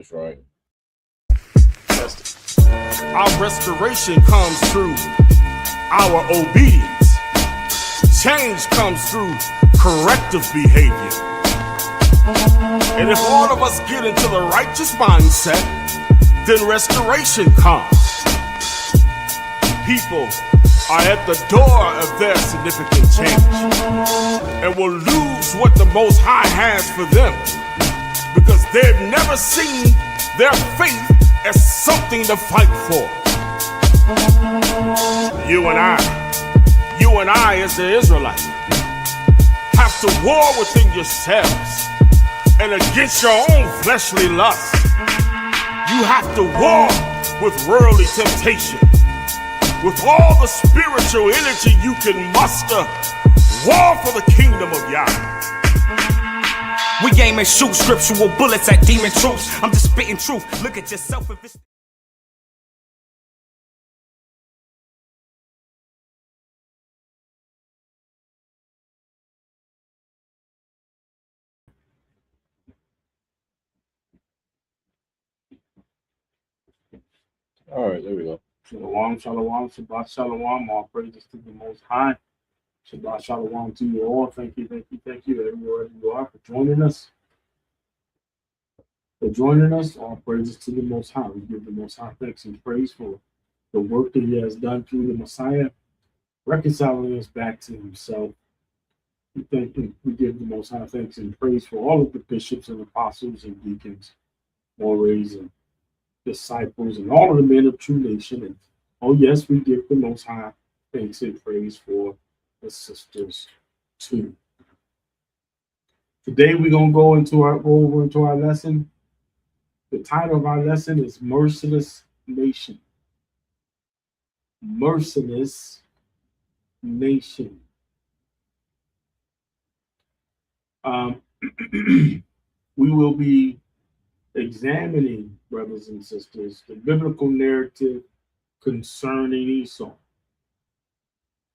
That's right. Our restoration comes through our obedience. Change comes through corrective behavior. And if all of us get into the righteous mindset, then restoration comes. People are at the door of their significant change and will lose what the Most High has for them because they've never seen their faith as something to fight for. You and I as the Israelites, have to war within yourselves and against your own fleshly lust. You have to war with worldly temptation. With all the spiritual energy you can muster, war for the kingdom of Yah. We aim and shoot scriptural bullets at demon troops. I'm just spitting truth. Look at yourself if it's... All right, there we go. Shalom, shalom, Shabbat shalom. All praises to the Most High. Shabbat shalom to you all. Thank you, everywhere you are, for joining us. All praises to the Most High. We give the Most High thanks and praise for the work that He has done through the Messiah, reconciling us back to Himself. We give the Most High thanks and praise for all of the bishops and apostles and deacons, mores and disciples, and all of the men of true nation. And oh yes, we give the Most High thanks and praise for the sisters too. Today we're gonna go over into our lesson. The title of our lesson is Merciless Nation. Merciless Nation. We will be examining, brothers and sisters, the biblical narrative concerning Esau.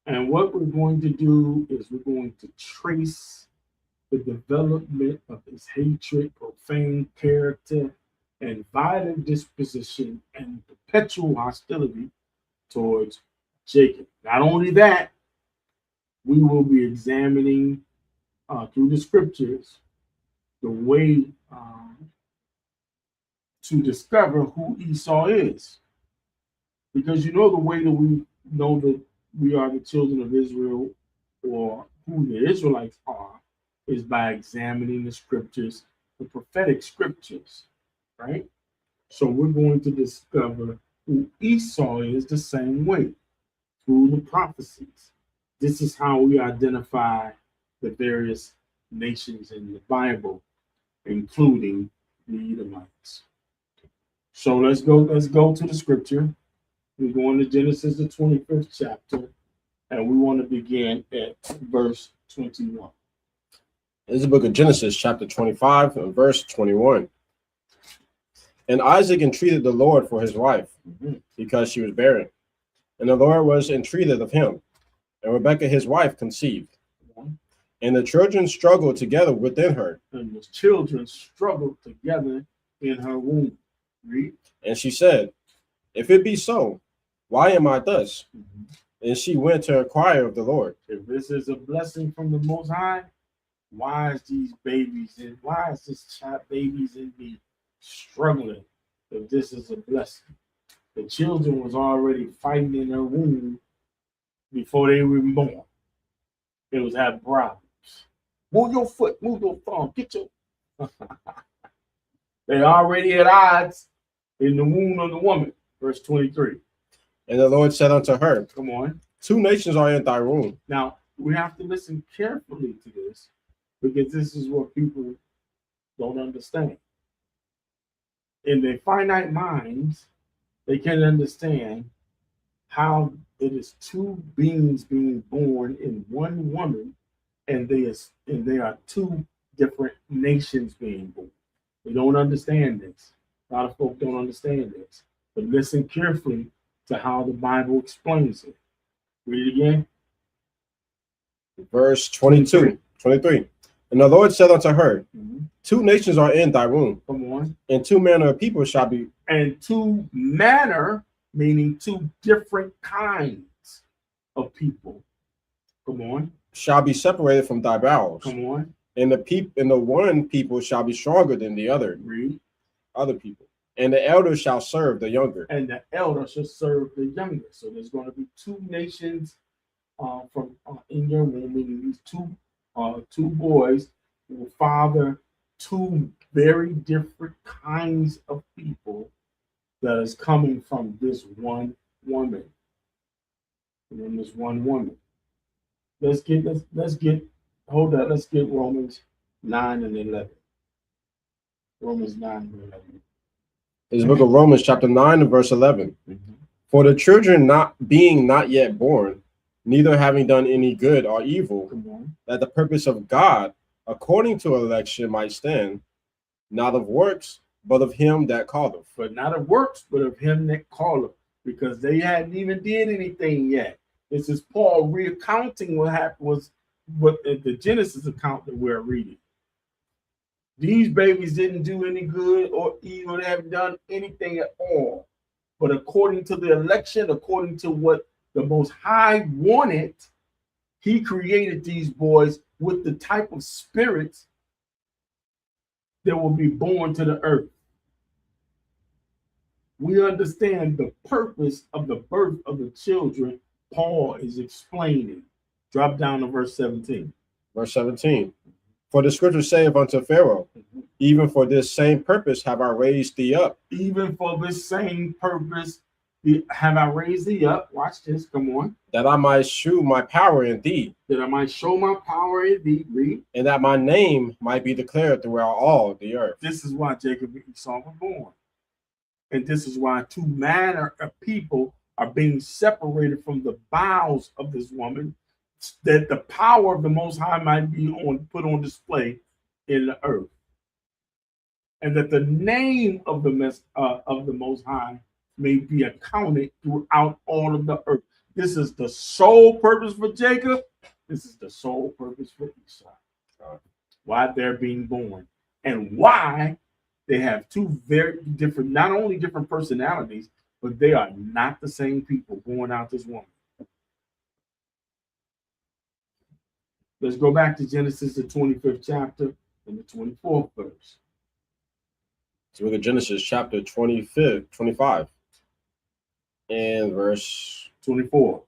And what we're going to do is we're going to trace the development of his hatred, profane character, and violent disposition and perpetual hostility towards Jacob. Not only that, we will be examining through the scriptures the way to discover who Esau is. Because you know the way that we know that we are the children of Israel, or who the Israelites are, is by examining the scriptures, the prophetic scriptures, right? So we're going to discover who Esau is the same way, through the prophecies. This is how we identify the various nations in the Bible, including the Edomites. So let's go to the scripture. We're going to Genesis, the 25th chapter, and we want to begin at verse 21. This is the book of Genesis, chapter 25, and verse 21. And Isaac entreated the Lord for his wife, because she was barren. And the Lord was entreated of him. And Rebekah his wife conceived. And the children struggled together within her. And the children struggled together in her womb. Read. And she said, if it be so, why am I thus? And she went to inquire of the Lord. If this is a blessing from the Most High, why is this child babies in me struggling? If this is a blessing, the children was already fighting in her womb before they were born. It was having problems. Move your foot, move your thumb, get your. They already at odds in the womb of the woman. Verse 23. And the Lord said unto her, come on. 2 nations are in thy womb. Now, we have to listen carefully to this, because this is what people don't understand. In their finite minds, they can't understand how it is 2 beings being born in one woman, and they are 2 different nations being born. They don't understand this. A lot of folk don't understand this. But listen carefully to how the Bible explains it. Read it again. Verse 23. And the Lord said unto her, Mhm. 2 nations are in thy womb, Come on. and 2 manner of people shall be. And two manner, meaning two different kinds of people. Come on. Shall be separated from thy bowels, Come on. and the one people shall be stronger than the other people, and the elder shall serve the younger. And the elder shall serve the younger. So there's going to be 2 nations from in your womb, meaning these two boys will father 2 very different kinds of people that is coming from this one woman. From this one woman. Let's get Romans 9 and 11. Romans 9 and 11. This is the book of Romans, chapter 9 and verse 11. Mm-hmm. For the children not yet born, neither having done any good or evil, that the purpose of God, according to election, might stand, not of works, but of him that calleth. But not of works, but of him that calleth, because they hadn't even did anything yet. This is Paul recounting what happened was what the Genesis account that we're reading. These babies didn't do any good or evil, they haven't done anything at all. But according to the election, according to what the Most High wanted, he created these boys with the type of spirits that will be born to the earth. We understand the purpose of the birth of the children. Paul is explaining. Drop down to verse 17. Verse 17. For the scripture saith unto Pharaoh, even for this same purpose have I raised thee up. Even for this same purpose have I raised thee up. Watch this. Come on. That I might shew my power in thee. That I might show my power in thee. Read. And that my name might be declared throughout all the earth. This is why Jacob and Esau were born. And this is why 2 manner of people are being separated from the bowels of this woman, that the power of the Most High might be put on display in the earth, and that the name of the Most High may be accounted throughout all of the earth. This is the sole purpose for Jacob. This is the sole purpose for Esau. Why they're being born, and why they have 2 very different, not only different personalities, but they are not the same people born out this woman. Let's go back to Genesis, the 25th chapter and the 24th verse. So we look at Genesis chapter 25 and verse 24.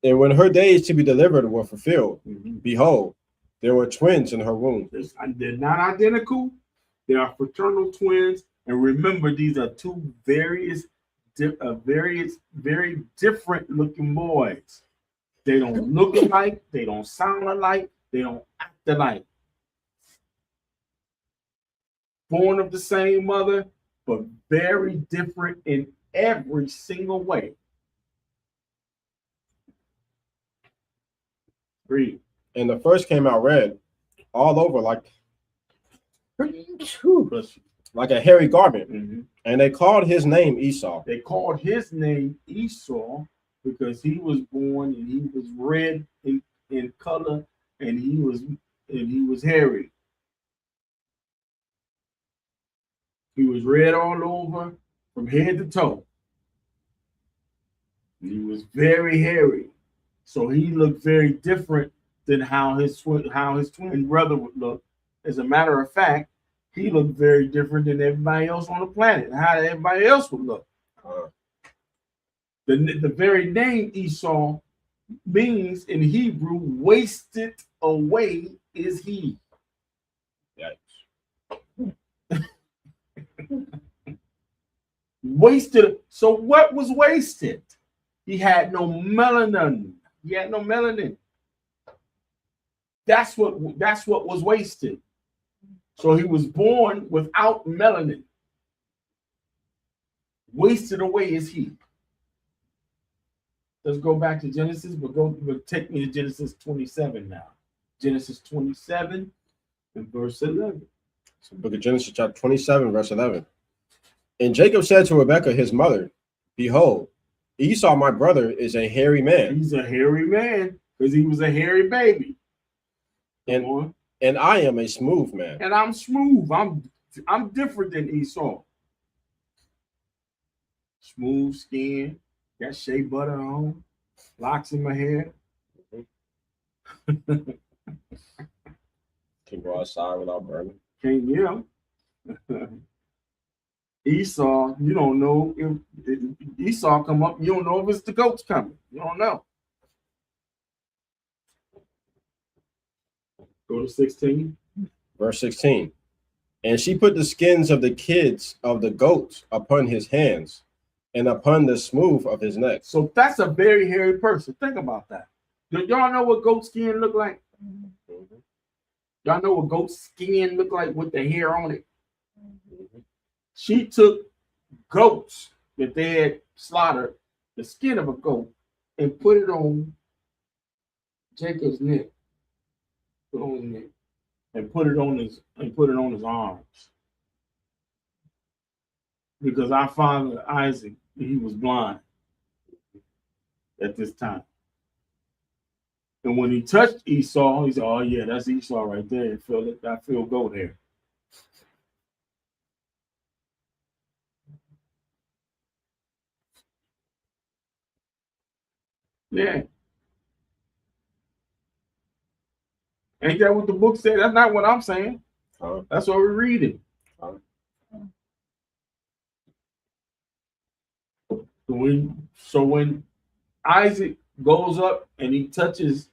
And when her days to be delivered were fulfilled, behold, there were twins in her womb. They're not identical. They are fraternal twins. And remember, these are 2 very different looking boys. They don't look alike. They don't sound alike. They don't act alike. Born of the same mother, but very different in every single way. Read. And the first came out red all over like a hairy garment. And they called his name Esau. They called his name Esau because he was born and he was red in color, and he was hairy. He was red all over from head to toe. He was very hairy, so he looked very different than how his twin brother would look. As a matter of fact, he looked very different than everybody else on the planet. How everybody else would look. The very name Esau means in Hebrew, wasted away is he. Yikes. Wasted. So what was wasted? He had no melanin. That's what was wasted. So he was born without melanin. Wasted away is he. Let's go back to Genesis, but take me to Genesis 27 now. Genesis 27 and verse 11. So book of Genesis chapter 27, verse 11. And Jacob said to Rebekah, his mother, behold, Esau, my brother, is a hairy man. He's a hairy man because he was a hairy baby. And- Come on. And I am a smooth man. And I'm smooth. I'm different than Esau. Smooth skin, got shea butter on, locks in my hair. Can go outside without burning. Can't yell. Esau, you don't know if Esau come up, you don't know if it's the goats coming. You don't know. Go to 16. Verse 16. And she put the skins of the kids of the goats upon his hands and upon the smooth of his neck. So that's a very hairy person. Think about that. Do y'all know what goat skin look like? Y'all know what goat skin look like with the hair on it? She took goats that they had slaughtered, the skin of a goat, and put it on Jacob's neck. Put on his neck. And put it on his arms. Because our father Isaac, he was blind at this time. And when he touched Esau, he said, "Oh yeah, that's Esau right there. I feel goat hair." Yeah. Ain't that what the book said? That's not what I'm saying. That's what we're reading. So when Isaac goes up and he touches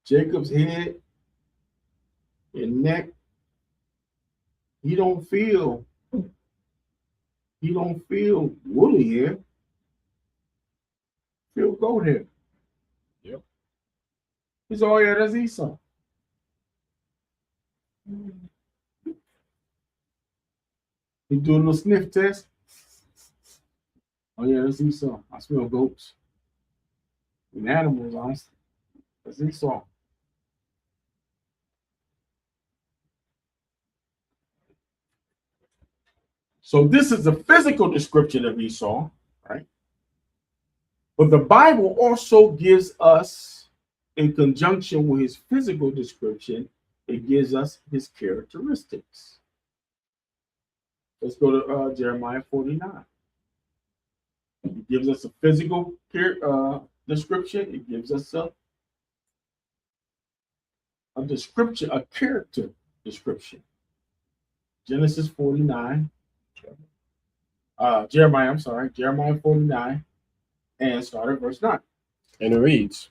Jacob's head and neck, he don't feel woolly hair. Feel goat hair. Yep. He's all, yeah, that's Esau. He doing a little sniff test. Oh yeah, that's Esau. I smell goats. And animals, that's Esau. So this is a physical description of Esau, right? But the Bible also gives us, in conjunction with his physical description, it gives us his characteristics. Let's go to Jeremiah 49. It gives us a physical description. It gives us a description, a character description. Genesis 49. Jeremiah 49, and start at verse 9. And it reads,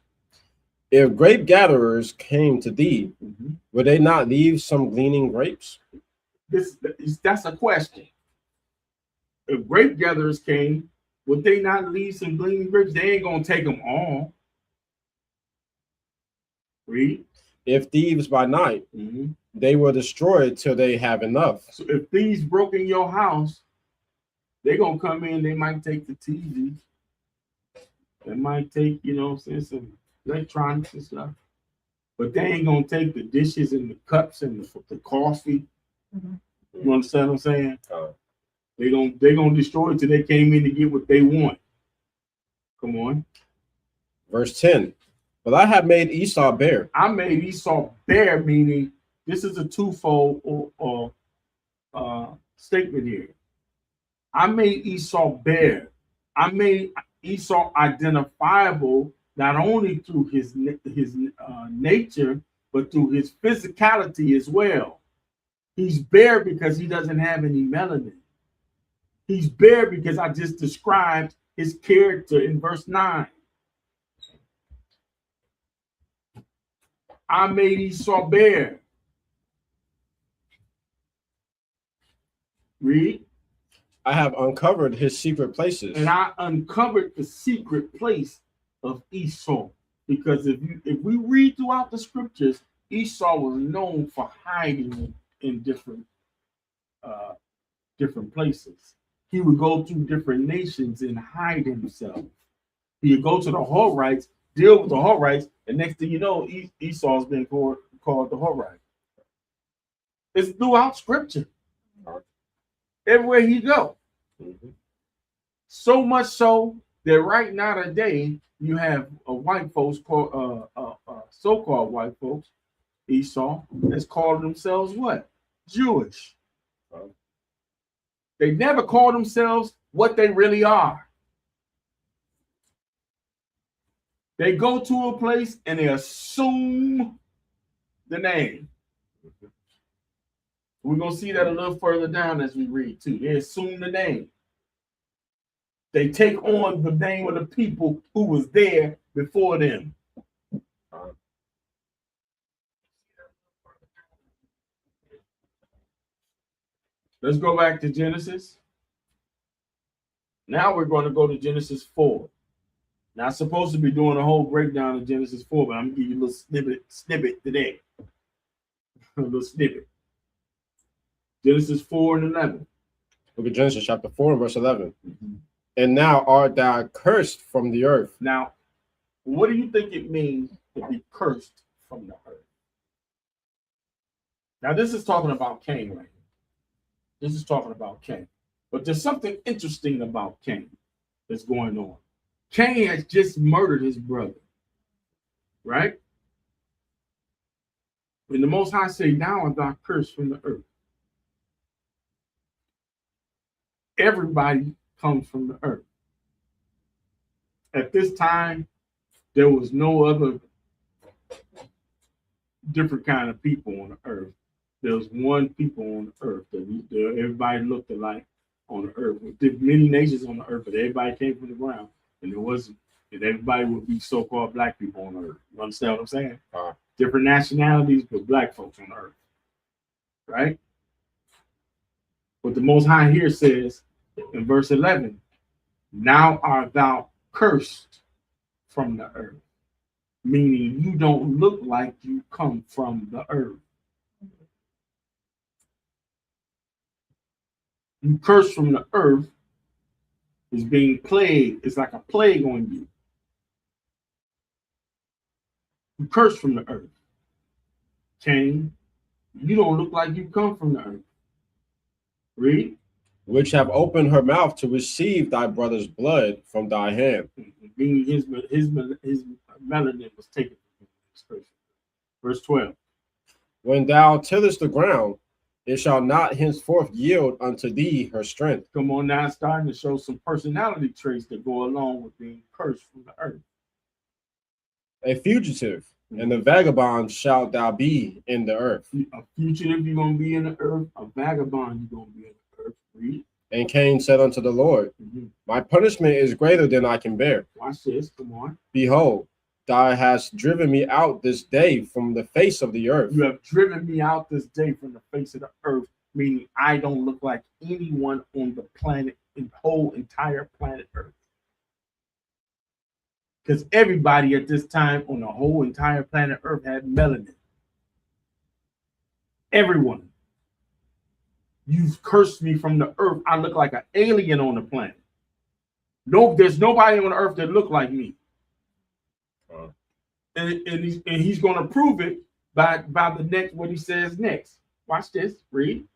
if grape gatherers came to thee, would they not leave some gleaning grapes? That's a question. If grape gatherers came, would they not leave some gleaning grapes? They ain't gonna take them all. Read. If thieves by night, they will destroy it till they have enough. So if thieves broke in your house, they're gonna come in, they might take the TV. They might take, some electronics and stuff. But they ain't gonna take the dishes and the cups and the coffee. You understand what I'm saying? They're gonna destroy it till they came in to get what they want. Come on. Verse 10. But I have made Esau bare. I made Esau bare, meaning this is a twofold statement here. I made Esau bare. I made Esau identifiable not only through his nature, but through his physicality as well. He's bare because he doesn't have any melanin. He's bare because I just described his character in verse 9. I made Esau bare. Read. I have uncovered his secret places. And I uncovered the secret place of Esau. Because if we read throughout the scriptures, Esau was known for hiding in different places. He would go to different nations and hide himself. He would go to the Horites, deal with the Horites, and next thing you know, Esau's been called the Horite. It's throughout scripture. Everywhere he go. So much so that right now today you have white folks so-called white folks, Esau, has called themselves what? Jewish. They never call themselves what they really are. They go to a place and they assume the name. We're going to see that a little further down as we read too. They assume the name. They take on the name of the people who was there before them. Let's go back to Genesis. Now we're going to go to Genesis 4. Now, I'm supposed to be doing a whole breakdown of Genesis 4, but I'm going to give you a little snippet today. A little snippet. Genesis 4 and 11. Look at Genesis chapter 4 and verse 11. And now art thou cursed from the earth. Now, what do you think it means to be cursed from the earth? Now, this is talking about Cain right here. This is talking about Cain. But there's something interesting about Cain that's going on. Cain has just murdered his brother, right? When the Most High say, now art thou cursed from the earth. Everybody comes from the earth. At this time, there was no other different kind of people on the earth. There was one people on the earth that everybody looked alike on the earth. There's many nations on the earth, but everybody came from the ground. And it wasn't, and everybody would be so-called black people on the earth. You understand what I'm saying? Different nationalities, but black folks on the earth. Right? But the Most High here says in verse 11, now art thou cursed from the earth. Meaning you don't look like you come from the earth. You cursed from the earth is being plagued. It's like a plague on you. You cursed from the earth. Cain, you don't look like you come from the earth. Read. Which have opened her mouth to receive thy brother's blood from thy hand. Meaning his melanin was taken from this person. Verse 12. When thou tillest the ground, it shall not henceforth yield unto thee her strength. Come on now, it's starting to show some personality traits that go along with being cursed from the earth. A fugitive and a vagabond shalt thou be in the earth. A fugitive, you're going to be in the earth. A vagabond, you're going to be in the earth. Read. And Cain said unto the Lord, my punishment is greater than I can bear. Watch this. Come on. Behold, thou hast driven me out this day from the face of the earth. You have driven me out this day from the face of the earth, meaning I don't look like anyone on the planet, in the whole entire planet Earth. Because everybody at this time on the whole entire planet Earth had melanin. Everyone. You've cursed me from the earth. I look like an alien on the planet. No, there's nobody on the earth that look like me. And he's going to prove it by the next, what he says next. Watch this. Read.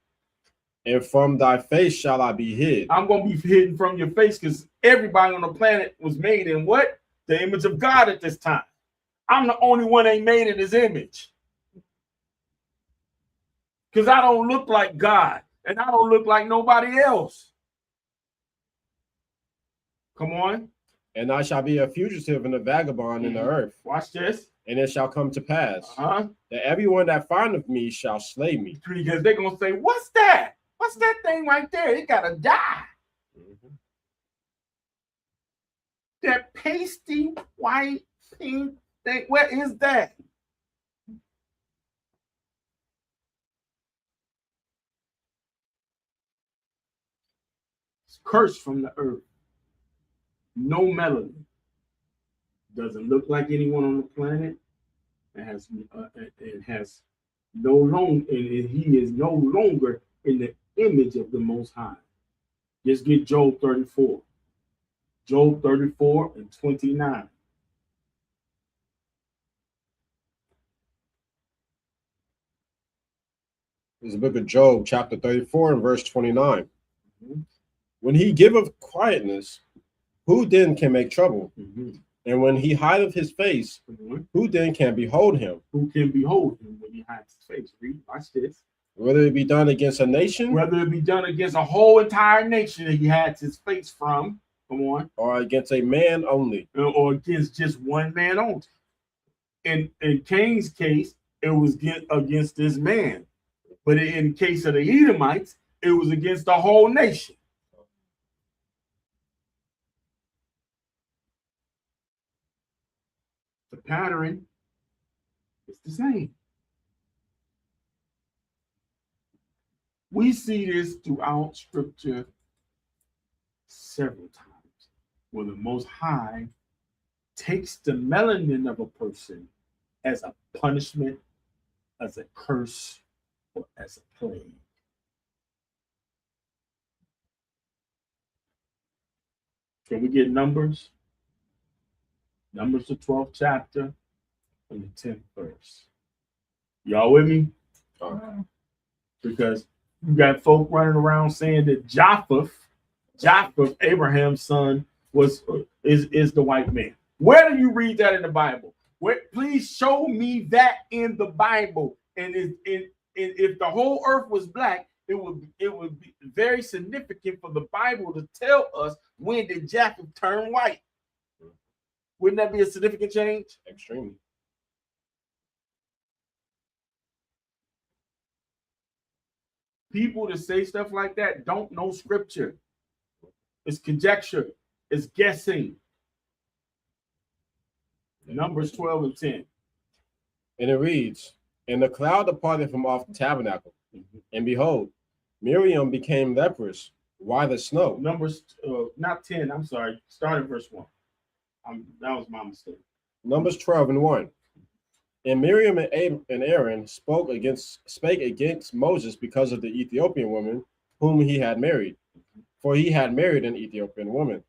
And from thy face shall I be hid. I'm going to be hidden from your face because everybody on the planet was made in what? The image of God at this time. I'm the only one that ain't made in his image. Because I don't look like God. And I don't look like nobody else. Come on. And I shall be a fugitive and a vagabond in the earth. Watch this. And it shall come to pass that everyone that findeth me shall slay me. Because they're going to say, what's that? What's that thing right there? It got to die. That pasty white pink thing, what is that? It's cursed from the earth. No melanin. Doesn't look like anyone on the planet. It has no long, and he is no longer in the image of the Most High. Just get Job 34. Job 34 and 29. This is the book of Job, chapter 34 and verse 29. When he giveth quietness, who then can make trouble? And when he hideth his face, who then can behold him? Who can behold him when he hides his face? Read, watch this. Whether it be done against a nation, Whether it be done against a whole entire nation that he hides his face from, come on, or against a man only. or against just one man only. In Cain's case, it was against this man. But in the case of the Edomites, it was against the whole nation. The pattern is the same. We see this throughout Scripture several times, where the Most High takes the melanin of a person as a punishment, as a curse, or as a plague. Can we get Numbers? Numbers, the 12th chapter and the 10th verse. Y'all with me? Because you got folk running around saying that Japheth, Abraham's son, is the white man. Where do you read that in the Bible? Please show me that in the Bible. And if the whole earth was black, it would be very significant for the Bible to tell us when did Japheth turn white. Wouldn't that be a significant change? Extremely. People that say stuff like that don't know Scripture. It's conjecture. It's guessing. Numbers 12 and 10. And it reads, and the cloud departed from off the tabernacle, and behold, Miriam became leprous, white as snow. Numbers, not 10, I'm sorry. Start at verse 1. That was my mistake. Numbers 12 and 1. And Miriam and Aaron spake against Moses because of the Ethiopian woman whom he had married, for he had married an Ethiopian woman.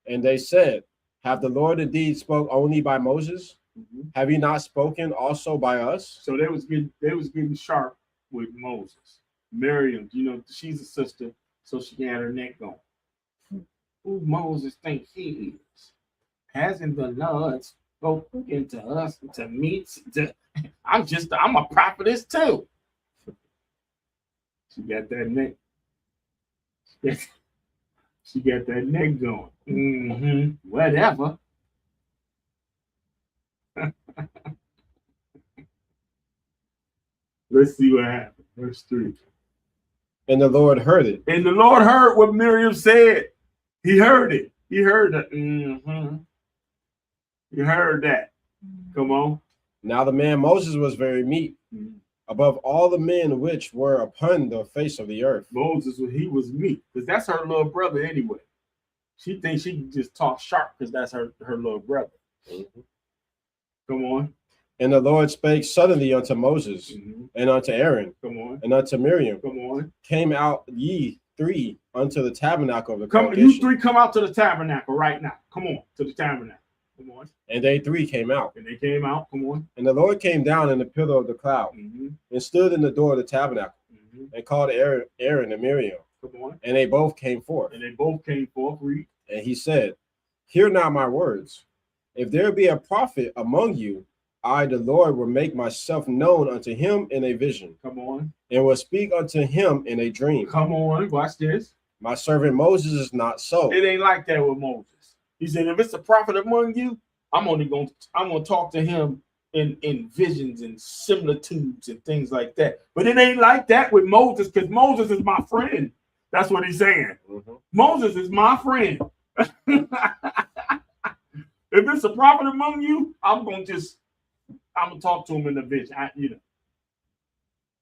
And they said, have the Lord indeed spoke only by Moses? Have he not spoken also by us? So they was getting sharp with Moses. Miriam, she's a sister, so she can have her neck going. Who Moses think he is? Hasn't the Lord spoken to us, to me? I'm a prophetess too. She got that neck. She got that neck going. Whatever. Let's see what happened. Verse 3. And the Lord heard it. And the Lord heard what Miriam said. He heard it. He heard that. He heard that. Come on. Now the man Moses was very meek, above all the men which were upon the face of the earth. Moses, he was meek, because that's her little brother anyway. She thinks she can just talk sharp because that's her little brother. Come on. And the Lord spake suddenly unto Moses, and unto Aaron, come on, and unto Miriam, come on. Came out ye three unto the tabernacle of the congregation. You three come out to the tabernacle right now. Come on, to the tabernacle. Come on. And they three came out. And they came out. Come on. And the Lord came down in the pillar of the cloud, and stood in the door of the tabernacle, and called Aaron and Miriam. Come on. And they both came forth. And they both came forth. Read. And he said, hear now my words. If there be a prophet among you, I, the Lord, will make myself known unto him in a vision. Come on. And will speak unto him in a dream. Come on. Watch this. My servant Moses is not so. It ain't like that with Moses. He said, if it's a prophet among you, I'm gonna talk to him in visions and similitudes and things like that. But it ain't like that with Moses, because Moses is my friend. That's what he's saying. Moses is my friend. If it's a prophet among you, I'm gonna talk to him in the vision.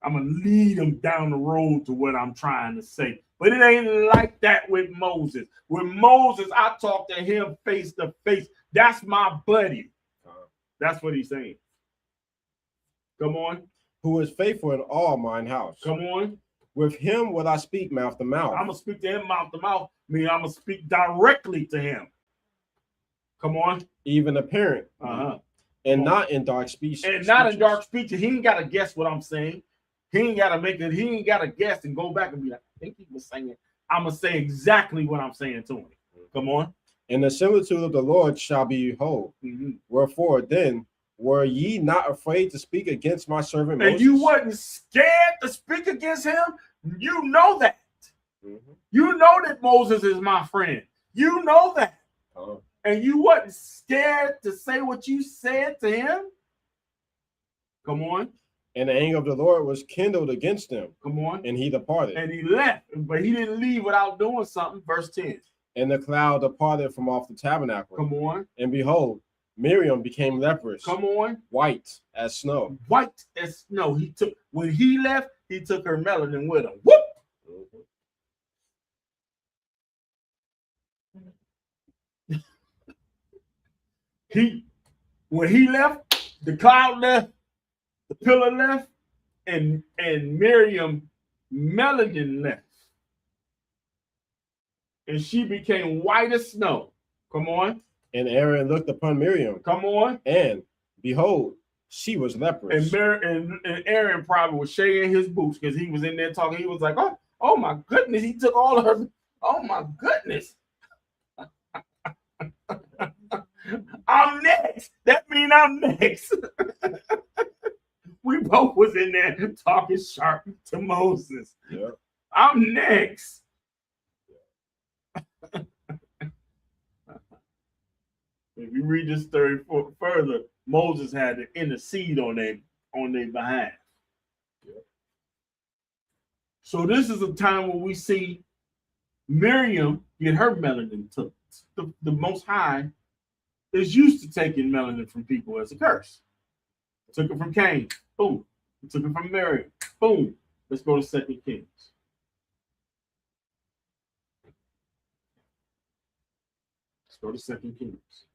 I'm gonna lead him down the road to what I'm trying to say. But it ain't like that with Moses. With Moses, I talk to him face to face. That's my buddy. That's what he's saying. Come on. Who is faithful in all mine house. Come on. With him will I speak mouth to mouth. I'm gonna speak to him mouth to mouth. Meaning I'm gonna speak directly to him. Come on. Even apparent. And not in dark speech. And not in dark speech. He ain't gotta guess what I'm saying. He ain't gotta make it. He ain't gotta guess and go back and be like, I think he was saying it. I'm gonna say exactly what I'm saying to him. Come on. And the similitude of the Lord shall be whole. Wherefore then were ye not afraid to speak against my servant Moses? And you wasn't scared to speak against him? You know that. You know that Moses is my friend. You know that. And you wasn't scared to say what you said to him? Come on. And the anger of the Lord was kindled against them. Come on. And he departed. And he left, but he didn't leave without doing something. Verse 10. And the cloud departed from off the tabernacle. Come on. And behold, Miriam became leprous. Come on. White as snow. White as snow. When he left, he took her melanin with him. Whoop! When he left, the cloud left, the pillar left, and Miriam melanin left. And she became white as snow. Come on. And Aaron looked upon Miriam. Come on. And behold, she was leprous. And Aaron probably was shaking his boots because he was in there talking. He was like, oh my goodness, he took all of her. Oh my goodness. I'm next. That means I'm next. We both was in there talking sharp to Moses. Yep. I'm next. If you read this story further, Moses had to intercede on their behalf. Yep. So this is a time when we see Miriam get her melanin took. The Most High is used to taking melanin from people as a curse. Took it from Cain. Boom. He took it from Miriam. Boom. Let's go to 2 Kings. Let's go to 2 Kings.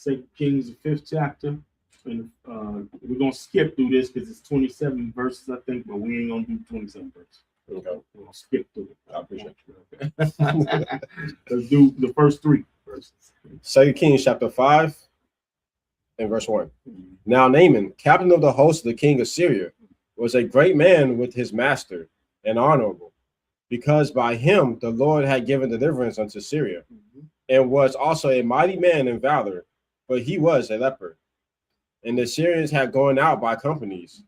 2 Kings, the 5th chapter. And we're going to skip through this because it's 27 verses, I think, but we ain't going to do 27 verses. Okay. We're going to skip through it. I appreciate you. Okay. Let's do the first 3 verses. 2 Kings chapter 5 and verse 1. Now Naaman, captain of the host of the king of Syria, was a great man with his master and honorable, because by him the Lord had given deliverance unto Syria, and was also a mighty man in valor, but he was a leper. And the Syrians had gone out by companies,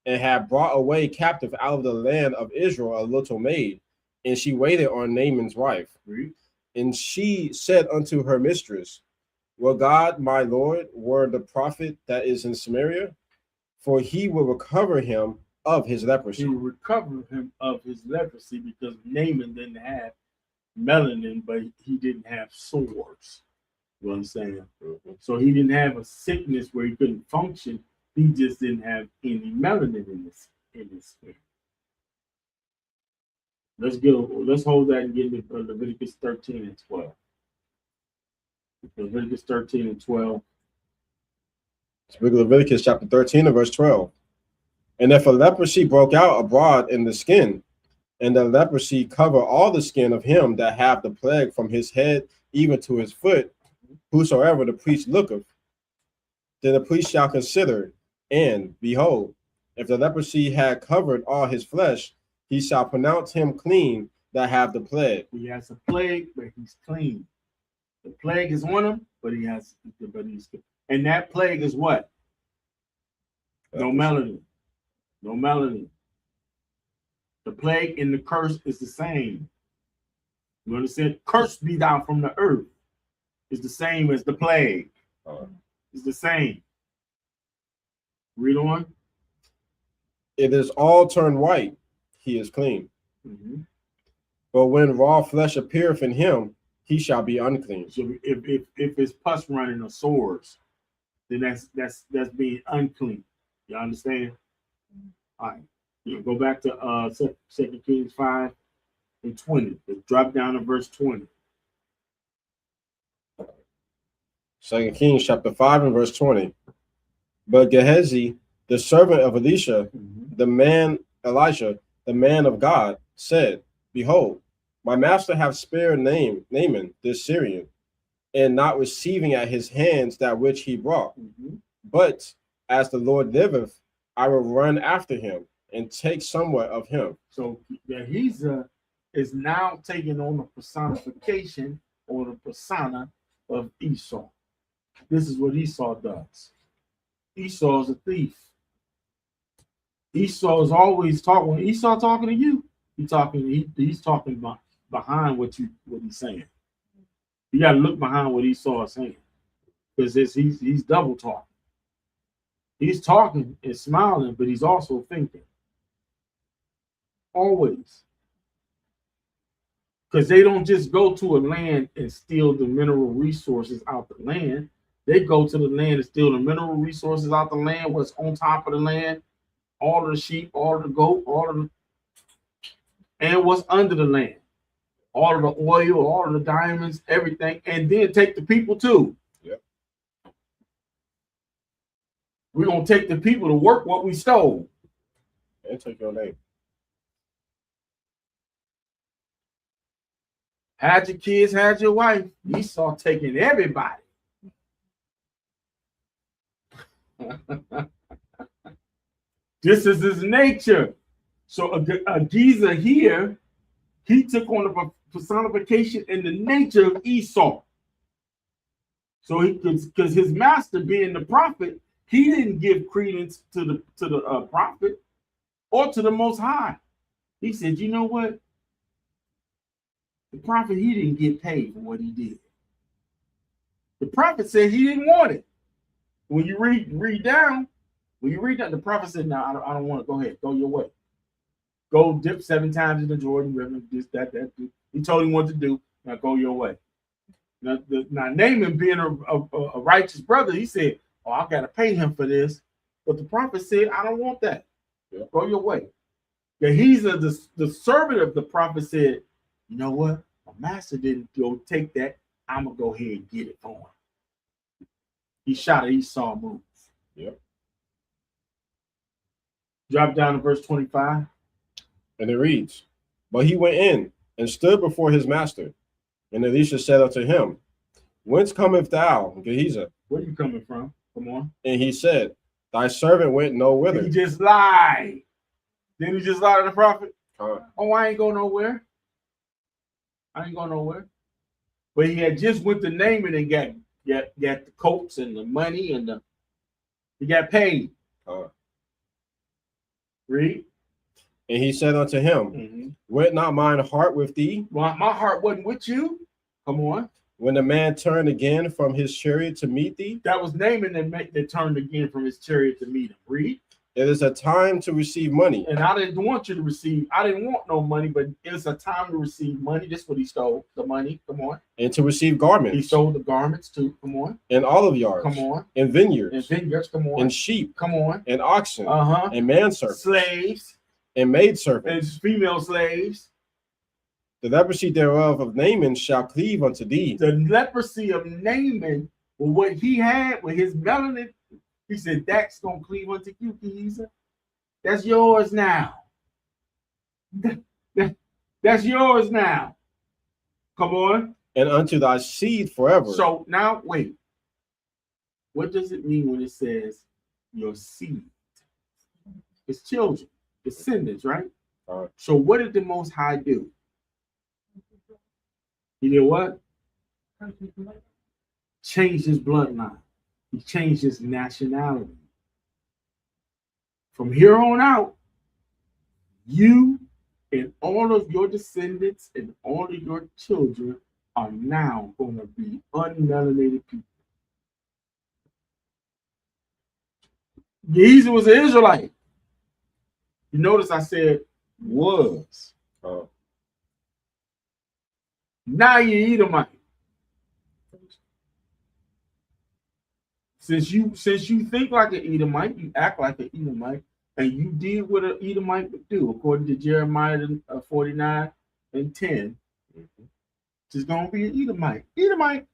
and had brought away captive out of the land of Israel a little maid, and she waited on Naaman's wife. And she said unto her mistress, Will God, my Lord, were the prophet that is in Samaria? For he will recover him of his leprosy. He will recover him of his leprosy because Naaman didn't have melanin, but he didn't have sores. You understand? So he didn't have a sickness where he couldn't function. He just didn't have any melanin in his skin. Let's hold that and get into Leviticus 13 and 12. Leviticus 13 and 12. Leviticus chapter 13 and verse 12. And if a leprosy broke out abroad in the skin, and the leprosy cover all the skin of him that have the plague from his head even to his foot, whosoever the priest looketh, then the priest shall consider, and behold, if the leprosy had covered all his flesh, he shall pronounce him clean that have the plague. He has a plague, but he's clean. The plague is on him, but he's and that plague is what? No melanin. No melanin. The plague and the curse is the same. You understand? Curse be down from the earth is the same as the plague. It's the same. Read on. It is all turned white, he is clean. But when raw flesh appeareth in him, he shall be unclean. So if it's pus running or sores, then that's being unclean. You understand? All right. You go back to 2 Kings 5 and 20. Let's drop down to verse 20. 2 Kings chapter 5 and verse 20. But Gehazi, the servant of Elisha, the man of God, said, Behold, my master hath spared Naaman this Syrian, and not receiving at his hands that which he brought. But as the Lord liveth, I will run after him and take somewhat of him. So Gehazi is now taking on a personification or the persona of Esau. This is what Esau does. Esau is a thief. Esau is always talking. When Esau talking to you, he's talking about behind what he's saying. You got to look behind what Esau is saying, because he's double talking. He's talking and smiling, but he's also thinking. Always. Because they don't just go to a land and steal the mineral resources out the land. They go to the land and steal the mineral resources out the land, what's on top of the land, all of the sheep, all of the goat, and what's under the land. All of the oil, all of the diamonds, everything, and then take the people too. Yep. We're going to take the people to work what we stole. And take your name. Had your kids, had your wife. Esau taking everybody. This is his nature. So a geezer here, he took on the personification in the nature of Esau. So because his master being the prophet, he didn't give credence to the prophet or to the Most High. He said, you know what? The prophet, he didn't get paid for what he did. The prophet said he didn't want it. When you read down, the prophet said, no, I don't want to. Go ahead, go your way. Go dip 7 times in the Jordan River, this, that. He told him what to do. Now go your way. Now Naaman being a righteous brother, he said, oh, I got to pay him for this. But the prophet said, I don't want that. Yeah. Go your way. Yeah, the servant of the prophet said, you know what? My master didn't go take that. I'm going to go ahead and get it for him. He shot at Esau move. Yep. Drop down to verse 25. And it reads, but he went in and stood before his master. And Elisha said unto him, whence cometh thou, Gehazi? Where you coming from? Come on. And he said, thy servant went no whither. He just lied. Didn't he just lie to the prophet? Uh, Oh, I ain't going nowhere. I ain't going nowhere. But he had just went to Naaman and got the coats and the money and he got paid. Read. And he said unto him, went not mine heart with thee? Well, my heart wasn't with you. Come on. When the man turned again from his chariot to meet thee? That was Naaman that turned again from his chariot to meet him. Read. It is a time to receive money. And I didn't want you to receive. I didn't want no money, but it's a time to receive money. That's what he stole. The money. Come on. And to receive garments. He stole the garments too. Come on. And olive yards. Come on. And vineyards. And vineyards. Come on. And sheep. Come on. And oxen. And manservants. Slaves. And maidservants. And female slaves. The leprosy thereof of Naaman shall cleave unto thee. The leprosy of Naaman, with what he had, with his melanin, he said, that's going to cleave unto you, Gehazi. That's yours now. That's yours now. Come on. And unto thy seed forever. So now, wait. What does it mean when it says your seed? It's children, descendants, right? So what did the Most High do? He did what? Changed his bloodline. He changed his nationality. From here on out, you and all of your descendants and all of your children are now going to be unmelanated people. Gehazi was an Israelite. You notice I said was. Now you Edomite. Since you think like an Edomite, you act like an Edomite, and you did what an Edomite would do, according to Jeremiah 49 and 10. Just gonna be an Edomite. Edomite.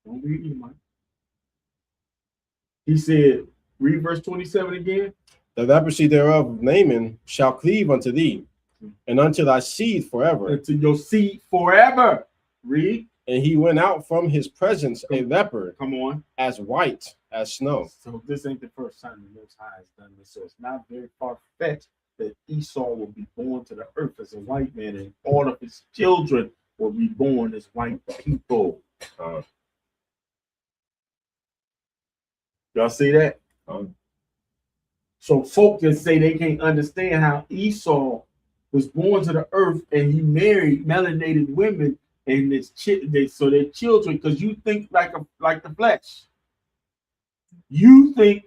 Don't be an Edomite. He said, read verse 27 again. The leprosy thereof of Naaman shall cleave unto thee, and unto thy seed forever. And to your seed forever. Read. And he went out from his presence a leper. Come on. As white as snow. So this ain't the first time the Most High has done this. So it's not very far-fetched that Esau will be born to the earth as a white man, and all of his children will be born as white people. Y'all see that? So folk can say they can't understand how Esau was born to the earth and he married melanated women and so their children, because you think like the flesh. You think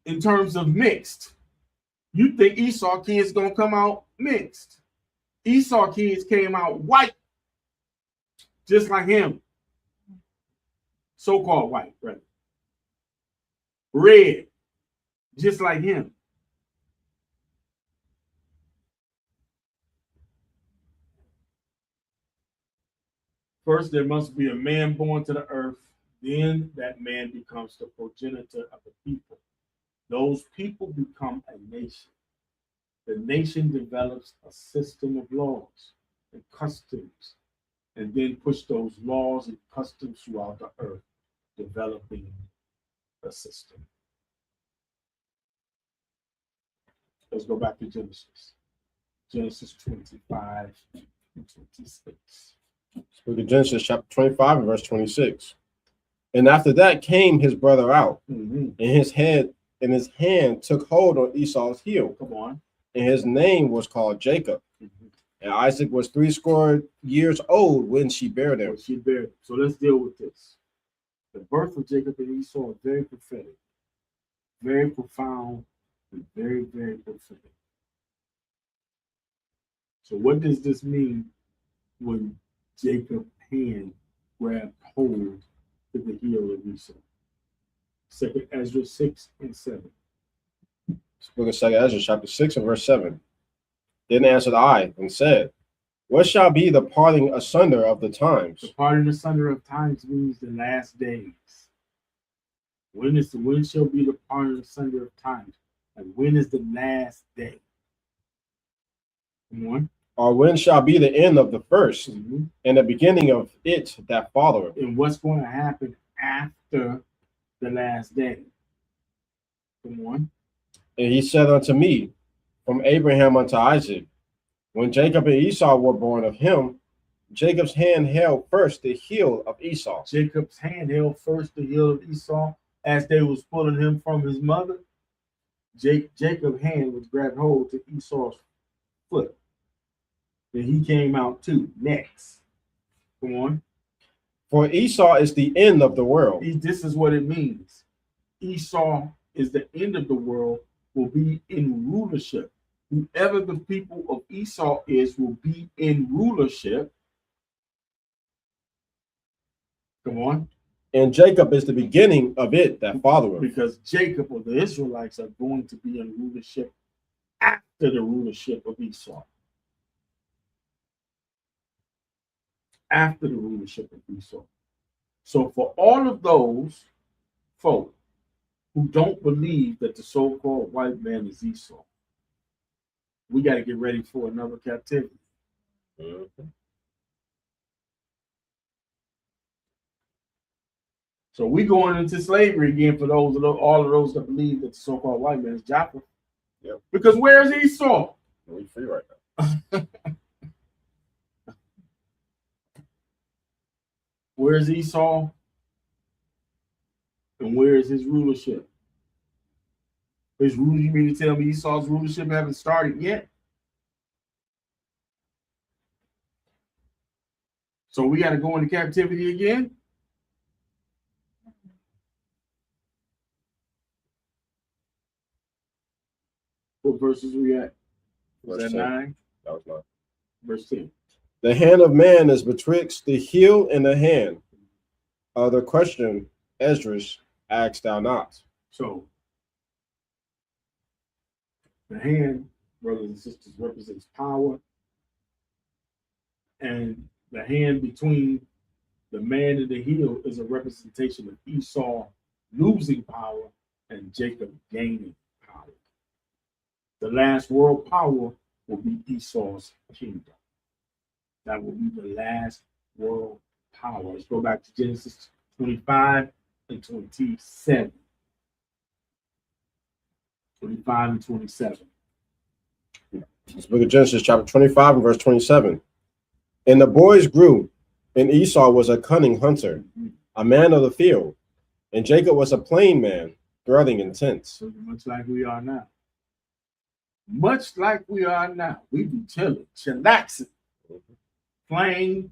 in terms of mixed. You think Esau kids gonna come out mixed. Esau kids came out white, just like him. So-called white, right? Red, just like him. First, there must be a man born to the earth. Then that man becomes the progenitor of the people. Those people become a nation. The nation develops a system of laws and customs, and then push those laws and customs throughout the earth, developing a system. Let's go back to Genesis. Genesis 25 and 26. Book of Genesis, chapter 25 and verse 26. And after that came his brother out, and his hand took hold on Esau's heel. Come on. And his name was called Jacob. And Isaac was 80 years old when she bare him. So let's deal with this. The birth of Jacob and Esau is very prophetic, very profound, and very, very prophetic. So what does this mean when Jacob's hand grabbed hold to the heel of Esau? 2 Ezra 6 and 7. Book of 2 Ezra, chapter 6 and verse 7. Then answered I and said, what shall be the parting asunder of the times? The parting asunder of times means the last days. When shall be the parting asunder of times? And when is the last day? Come on. Or when shall be the end of the first, and the beginning of it that followeth? And what's going to happen after the last day? Come on. And he said unto me, from Abraham unto Isaac, when Jacob and Esau were born of him, Jacob's hand held first the heel of Esau. Jacob's hand held first the heel of Esau as they was pulling him from his mother. Jacob's hand was grabbed hold to Esau's foot. Then he came out too next. Come on. For Esau is the end of the world. This is what it means. Esau is the end of the world, will be in rulership. Whoever the people of Esau is will be in rulership. Come on. And Jacob is the beginning of it that followeth. Because Jacob or the Israelites are going to be in rulership after the rulership of Esau. After the rulership of Esau. So for all of those folk who don't believe that the so-called white man is Esau, we got to get ready for another captivity. So we going into slavery again for all of those that believe that the so-called white man is Jacob. Yep. Because where's Esau? We're free right now. Where's Esau? And where is his rulership? You mean to tell me Esau's rulership haven't started yet? So we got to go into captivity again? What verses we at? Was that 9? That was 9. Verse 10. The hand of man is betwixt the heel and the hand. The question, Esdras, asked thou not. So, the hand, brothers and sisters, represents power. And the hand between the man and the heel is a representation of Esau losing power and Jacob gaining power. The last world power will be Esau's kingdom. That will be the last world power. Let's go back to Genesis 25 and 27. 25 and 27. This book of Genesis, chapter 25 and verse 27. And the boys grew, and Esau was a cunning hunter, a man of the field, and Jacob was a plain man, dwelling in tents. So much like we are now. Much like we are now. We be chilling, chillaxing, playing.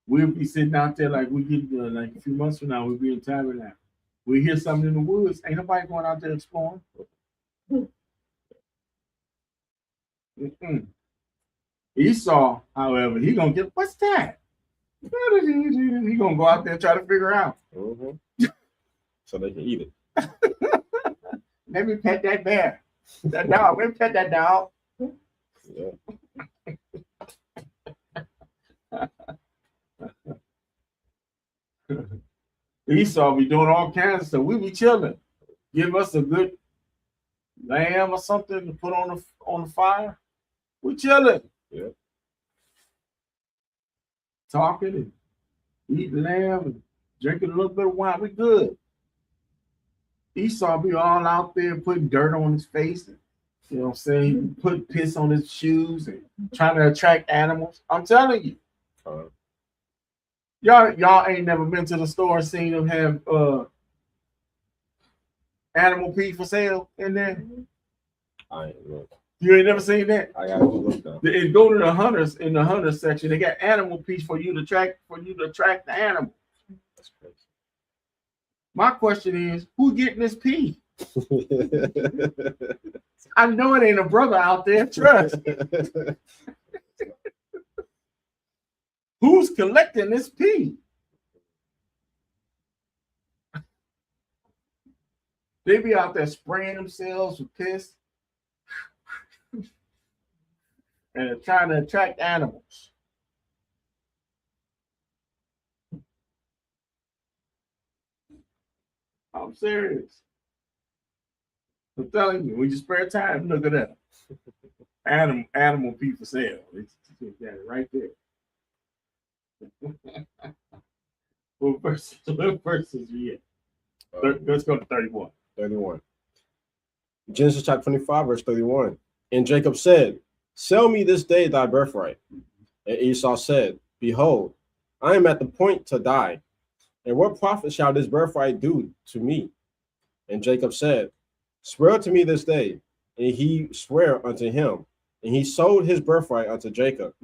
We'll be sitting out there like we get like a few months from now, we'll be in Tabernacle. We hear something in the woods. Ain't nobody going out there exploring. Esau, however, he gonna get what's that? He gonna go out there and try to figure out. So they can eat it. Let me pet that bear. That dog. Let me pet that dog. Yeah. Esau be doing all kinds of stuff. We be chilling. Give us a good lamb or something to put on the fire. We chilling. Yeah. Talking and eating lamb and drinking a little bit of wine. We good. Esau be all out there putting dirt on his face. And, you know what I'm saying? Put piss on his shoes and trying to attract animals. I'm telling you. Y'all ain't never been to the store and seen them have animal pee for sale in there? I ain't look. You ain't never seen that? I gotta look though. They go to the hunters in the hunter section. They got animal pee for you to attract the animal. That's crazy. My question is, who getting this pee? I know it ain't a brother out there. Trust. Who's collecting this pee? They be out there spraying themselves with piss and trying to attract animals. I'm serious. I'm telling you, when you spare time, look at that. Animal pee for sale. It's got it right there. What verses we at? Let's go to 31. 31. Genesis chapter 25, verse 31. And Jacob said, sell me this day thy birthright. And Esau said, behold, I am at the point to die. And what profit shall this birthright do to me? And Jacob said, swear to me this day. And he sware unto him. And he sold his birthright unto Jacob.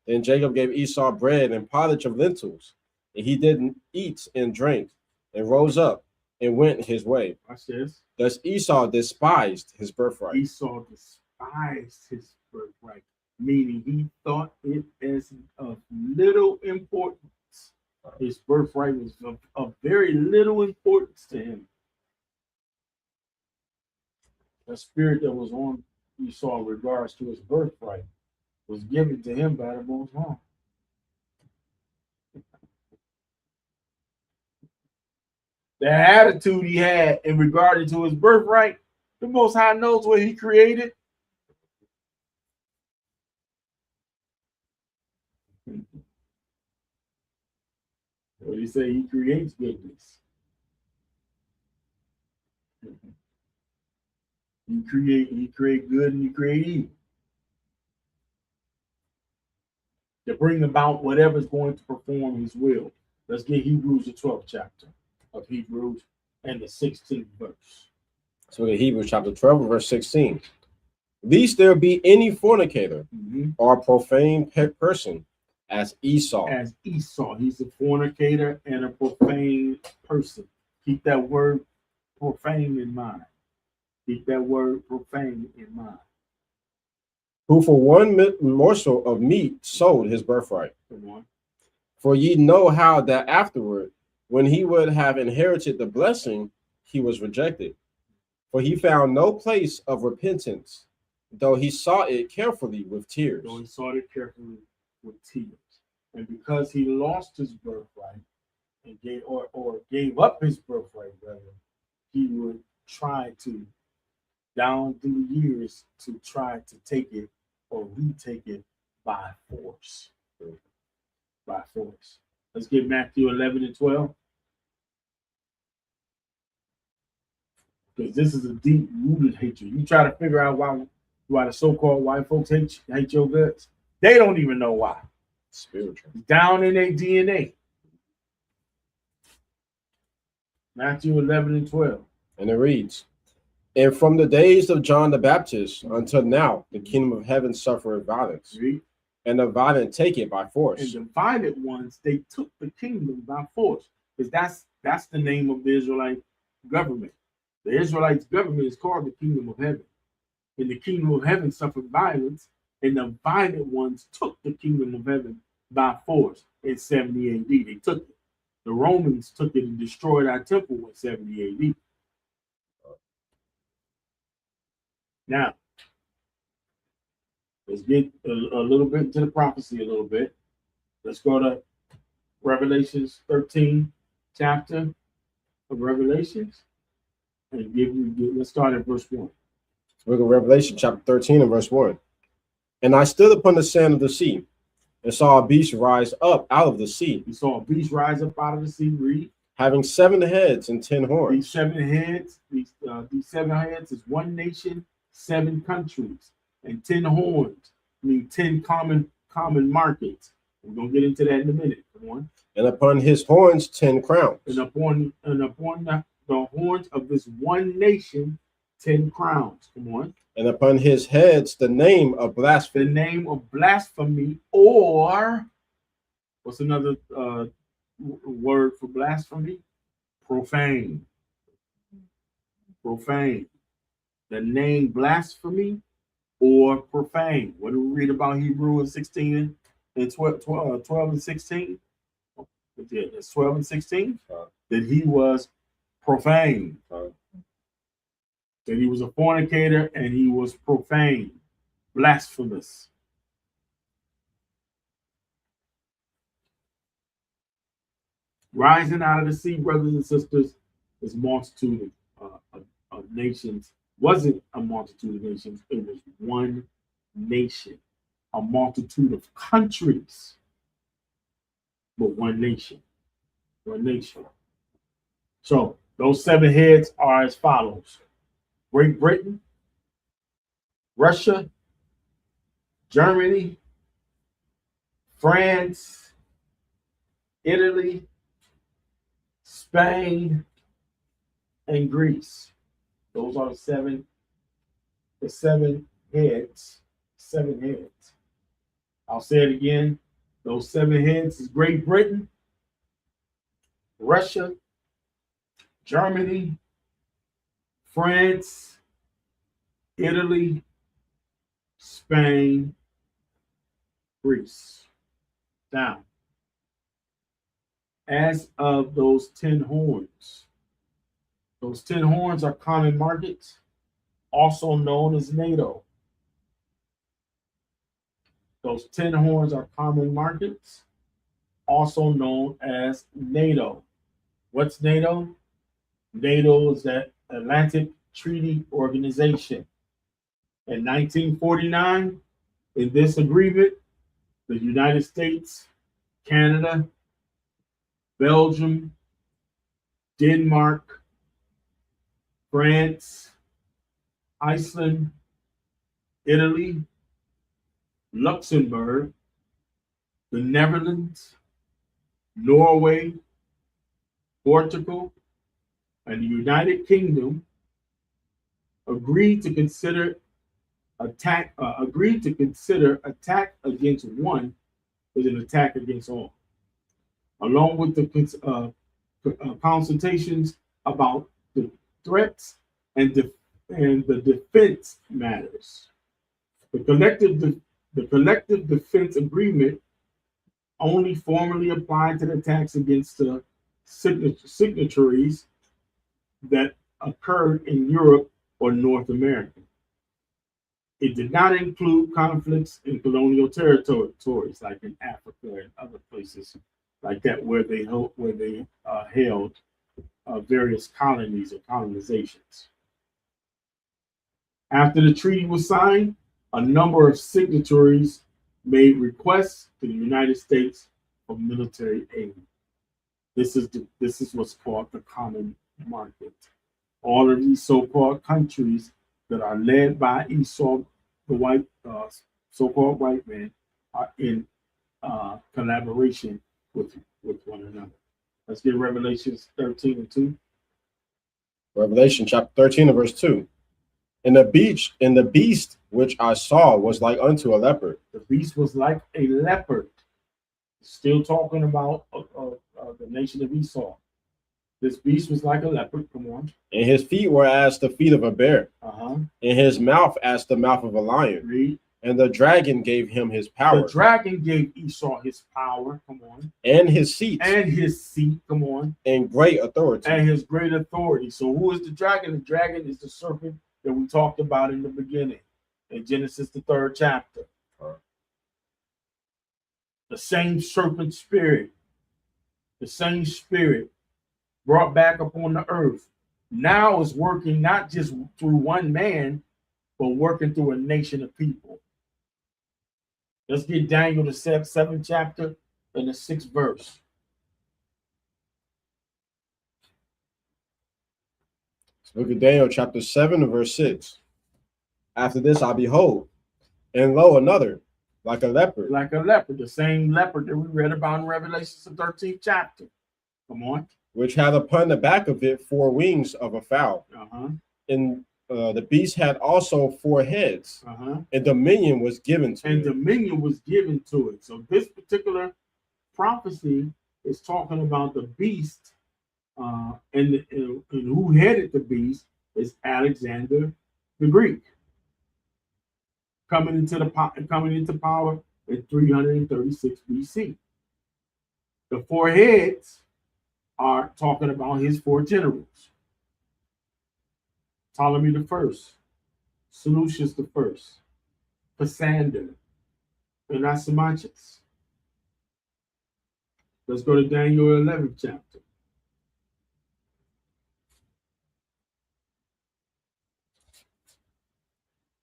Then Jacob gave Esau bread and pottage of lentils. And he did eat and drink, and rose up and went his way. Watch this. Thus Esau despised his birthright. Esau despised his birthright, meaning he thought it as of little importance. His birthright was of very little importance to him. The spirit that was on Esau in regards to his birthright was given to him by the Most High. The attitude he had in regard to his birthright, the Most High knows what he created. What do you say? He creates goodness. You create good and you create evil. To bring about whatever's going to perform his will. Let's get Hebrews, the 12th chapter of Hebrews and the 16th verse. So in Hebrews chapter 12, verse 16. Lest there be any fornicator or profane person as Esau. As Esau. He's a fornicator and a profane person. Keep that word profane in mind. Keep that word profane in mind. Who for one morsel of meat sold his birthright. Come on. For ye know how that afterward, when he would have inherited the blessing, he was rejected. For he found no place of repentance, though he sought it carefully with tears. Though he sought it carefully with tears. And because he lost his birthright and gave up his birthright, rather, he would try to, down through the years, to try to take it or retake it by force. By force. Let's get Matthew 11 and 12. Because this is a deep-rooted hatred. You try to figure out why the so-called white folks hate your guts. They don't even know why. Spiritual. Down in their DNA. Matthew 11 and 12. And it reads, and from the days of John the Baptist until now, the kingdom of heaven suffereth violence, Read. and the violent take it by force. And the violent ones, they took the kingdom by force. Because that's the name of the Israelite government. The Israelites' government is called the kingdom of heaven. And the kingdom of heaven suffered violence, and the violent ones took the kingdom of heaven by force in 70 AD. They took it. The Romans took it and destroyed our temple in 70 AD. Now, let's get a little bit into the prophecy a little bit. Let's go to Revelations 13 chapter of Revelations and let's start at verse 1. Book of Revelation, chapter 13 and verse 1. And I stood upon the sand of the sea, and saw a beast rise up out of the sea. You saw a beast rise up out of the sea, read. Having 7 heads and 10 horns. These 7 heads, these 7 heads is 1 nation, 7 countries, and 10 horns, mean 10 common markets. We're gonna get into that in a minute. Come on. And upon his horns 10 crowns. And upon the horns of this 1 nation, 10 crowns. Come on. And upon his heads the name of blasphemy. The name of blasphemy, or what's another word for blasphemy? Profane. Profane. The name blasphemy or profane. What do we read about Hebrew in 16 and 12 and 16? Yeah, that's 12 and 16. That he was profane. That he was a fornicator and he was profane, blasphemous. Rising out of the sea, brothers and sisters, is a multitude of nations. Wasn't a multitude of nations, it was 1 nation. A multitude of countries, but 1 nation. 1 nation. So those 7 heads are as follows: Great Britain, Russia, Germany, France, Italy, Spain, and Greece. Those are the 7 heads. 7 heads. I'll say it again. Those 7 heads is Great Britain, Russia, Germany, France, Italy, Spain, Greece. Now, as of those 10 horns are common markets, also known as NATO. Those 10 horns are common markets, also known as NATO. What's NATO? NATO is that Atlantic Treaty Organization. In 1949, in this agreement, the United States, Canada, Belgium, Denmark, France, Iceland, Italy, Luxembourg, the Netherlands, Norway, Portugal, and the United Kingdom agreed to consider attack against one as an attack against all, along with the consultations about the threats and the defense matters. The collective defense agreement only formally applied to the attacks against the signatories that occurred in Europe or North America. It did not include conflicts in colonial territories like in Africa and other places like that where they held various colonies or colonizations. After the treaty was signed, a number of signatories made requests to the United States for military aid. This is what's called the common market. All of these so-called countries that are led by Esau, the white so-called white man, are in collaboration with one another. Let's get Revelations 13 and 2. Revelation chapter 13 and verse 2. And the beast which I saw was like unto a leopard. The beast was like a leopard. Still talking about the nation of Esau. This beast was like a leopard. Come on. And his feet were as the feet of a bear. Uh-huh. And his mouth as the mouth of a lion. Read. And the dragon gave him his power. The dragon gave Esau his power. Come on. And his seat. And his seat. Come on. And great authority. And his great authority. So who is the dragon? The dragon is the serpent that we talked about in the beginning. In Genesis, the 3rd chapter. The same serpent spirit. The same spirit brought back upon the earth. Now is working not just through one man, but working through a nation of people. Let's get Daniel, the 7th chapter and the 6th verse. Look at Daniel chapter 7 and verse 6. After this I behold, and lo, another, like a leopard. Like a leopard, the same leopard that we read about in Revelation, the 13th chapter. Come on. Which had upon the back of it 4 wings of a fowl. Uh-huh. And the beast had also 4 heads. Uh-huh. And dominion was given to and it. dominion was given to it. So this particular prophecy is talking about the beast, and who headed the beast is Alexander the Greek, coming into power in 336 BC. The 4 heads are talking about his 4 generals: Ptolemy the first, Seleucus the first, Cassander, and Asamachus. Let's go to Daniel 11th chapter.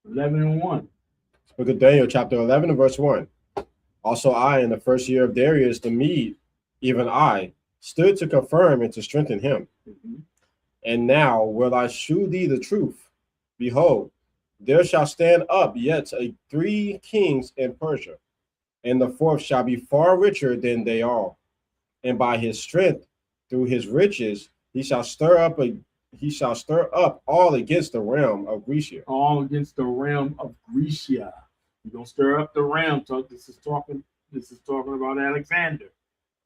Eleven and 1. Look at Daniel chapter 11 and verse 1. Also I, in the first year of Darius the Mede, even I, stood to confirm and to strengthen him. Mm-hmm. And now will I shew thee the truth. Behold, there shall stand up yet 3 kings in Persia, and the 4th shall be far richer than they all. And by his strength, through his riches, he shall stir up all against the realm of Grecia. All against the realm of Grecia. You're gonna stir up the realm. This is talking about Alexander.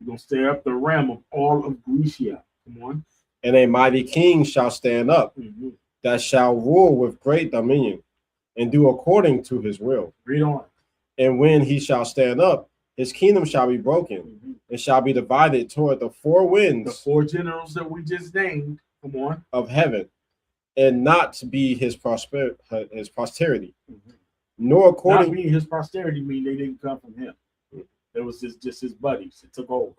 You're gonna stir up the realm of all of Grecia. Come on. And a mighty king shall stand up, Mm-hmm. that shall rule with great dominion, and do according to his will. Read on. And when he shall stand up, his kingdom shall be broken, Mm-hmm. and shall be divided toward the 4 winds, The 4 generals that we just named. Come on. of heaven, and not to be his posterity, Mm-hmm. nor according Not being his posterity mean they didn't come from him. It was just his buddies. It took over.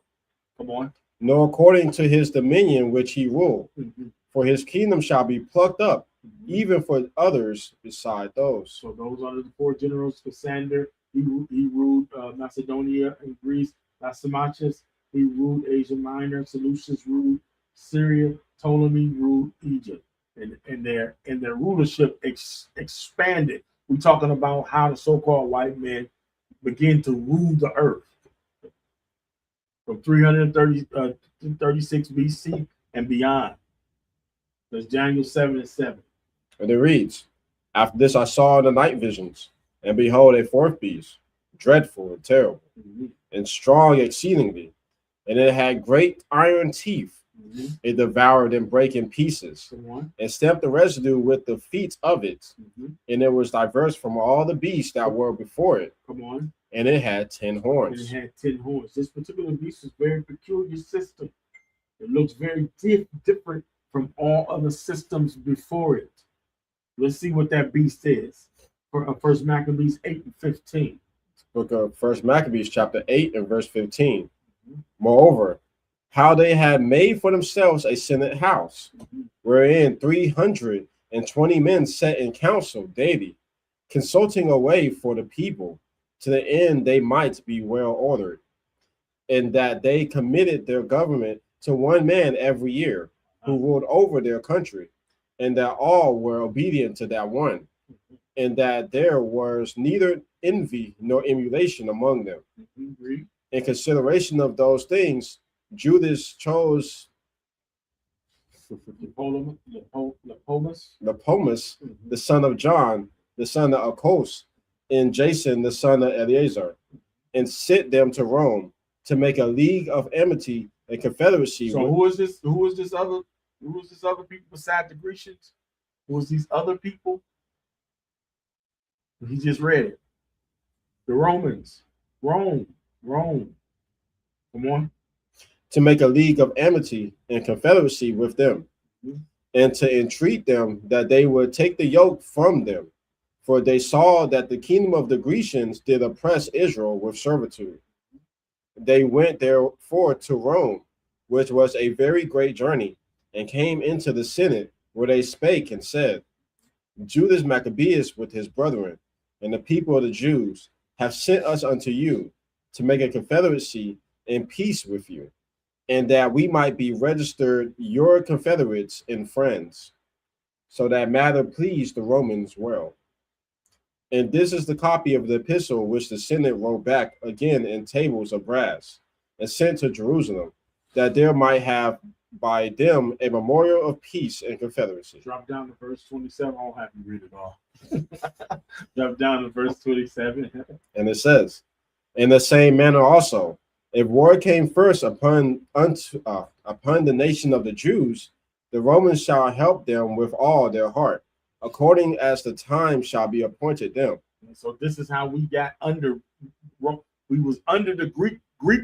Come on. nor according to his dominion which he ruled. Mm-hmm. For his kingdom shall be plucked up, Mm-hmm. even for others beside those. So those are the 4 generals. Cassander, he ruled Macedonia and Greece. Asamachus, he ruled Asia Minor. Seleucus ruled Syria. Ptolemy ruled Egypt. And their rulership expanded. We're talking about how the so-called white men begin to rule the earth from 336 BC and beyond. That's Daniel 7 and 7. And it reads, After this I saw in the night visions, and behold, a 4th beast, dreadful and terrible, Mm-hmm. and strong exceedingly, and it had great iron teeth. Mm-hmm. It devoured and brake in pieces, Come on. and stamped the residue with the feet of it. Mm-hmm. And it was diverse from all the beasts that were before it, Come on. and it had 10 And horns. it had 10 horns. This particular beast is very peculiar system. It looks very different from all other systems before it. Let's see what that beast is. For First Maccabees 8 and 15. Book of First Maccabees chapter 8 and verse 15. Moreover, how they had made for themselves a senate house, Mm-hmm. wherein 320 men sat in council daily, consulting a way for the people, to the end they might be well ordered, and that they committed their government to one man every year, who ruled over their country, and that all were obedient to that one, and that there was neither envy nor emulation among them. Read. In consideration of those things, Judas chose Lepomus. Lepomus, the son of John, the son of Akos, and Jason, the son of Eleazar, and sent them to Rome to make a league of amity and confederacy. So who is this? Who is this other people beside the Grecians? Who is these other people? He just read it. The Romans. Rome. Come on. To make a league of amity and confederacy with them, and to entreat them that they would take the yoke from them, for they saw that the kingdom of the Grecians did oppress Israel with servitude. They went therefore to Rome, which was a very great journey, and came into the Senate, where they spake and said, Judas Maccabeus with his brethren, and the people of the Jews, have sent us unto you to make a confederacy in peace with you, and that we might be registered your confederates and friends, so that matter pleased the Romans well. And this is the copy of the epistle which the Senate wrote back again in tables of brass, and sent to Jerusalem, that there might have by them a memorial of peace and confederacy. Drop down to verse 27. I don't have to read it all. Drop down to verse 27. And it says, in the same manner also, if war came first upon the nation of the Jews, the Romans shall help them with all their heart, according as the time shall be appointed them. And so this is how we got under. We was under the Greek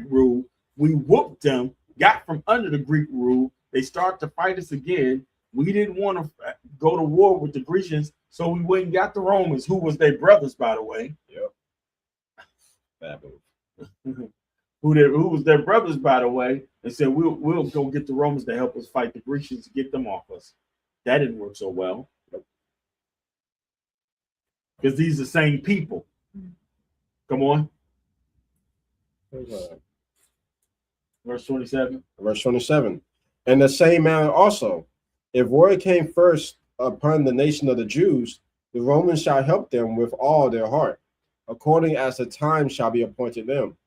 rule. We whooped them, got from under the Greek rule. They start to fight us again. We didn't want to go to war with the Grecians, so we went and got the Romans, who was their brothers, by the way. Yep. Bad move. Who was their brothers, by the way, and said we'll go get the Romans to help us fight the Grecians to get them off us. That didn't work so well, because these are the same people. Come on. Verse 27. Verse 27. In the same manner also, if war came first upon the nation of the Jews, the Romans shall help them with all their heart, according as the time shall be appointed them.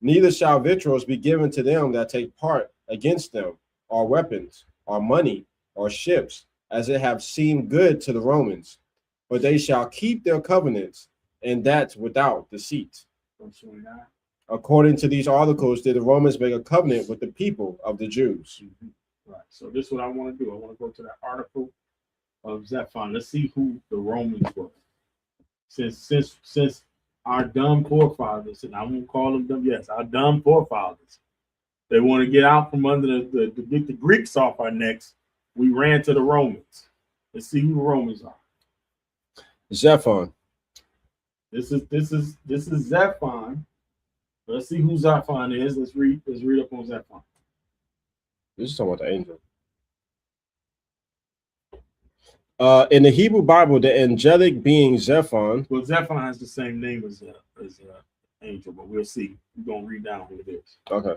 Neither shall victuals be given to them that take part against them, or weapons, or money, or ships, as it have seemed good to the Romans. But they shall keep their covenants, and that without deceit. Verse 29. According to these articles, did the Romans make a covenant with the people of the Jews. Right. So this is what I want to do. I want to go to that article of Zephon. Let's see who the Romans were. Since our dumb forefathers, and I won't call them dumb, yes, our dumb forefathers, they want to get out from under the get the Greeks off our necks. We ran to the Romans. Let's see who the Romans are. Zephon. This is Zephon. Let's see who Zephon is. Let's read up on Zephon. This is talking about the angel. In the Hebrew Bible, the angelic being Zephon. Well, Zephon has the same name as angel, but we'll see. We're gonna read down who it is. Okay.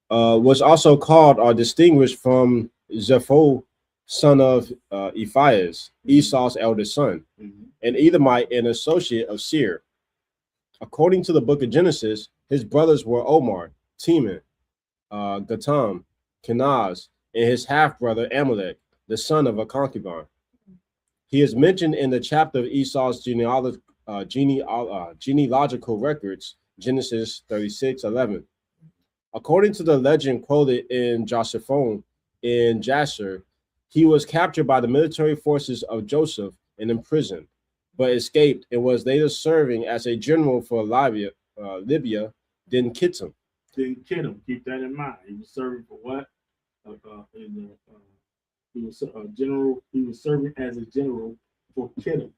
Was also called or distinguished from Zepho, son of Ephias, Esau's eldest son, an Edomite and associate of Seir. According to the book of Genesis, his brothers were Omar, Teman, Gatam, Kenaz, and his half-brother Amalek, the son of a concubine. He is mentioned in the chapter of Esau's genealogical records, Genesis 36:11. According to the legend quoted in Josephon in Jasher, he was captured by the military forces of Joseph and imprisoned, but escaped and was later serving as a general for Libya, then Kittim. Didn't kid him. Keep that in mind. He was serving for what? He was a general. He was serving as a general for Kittim.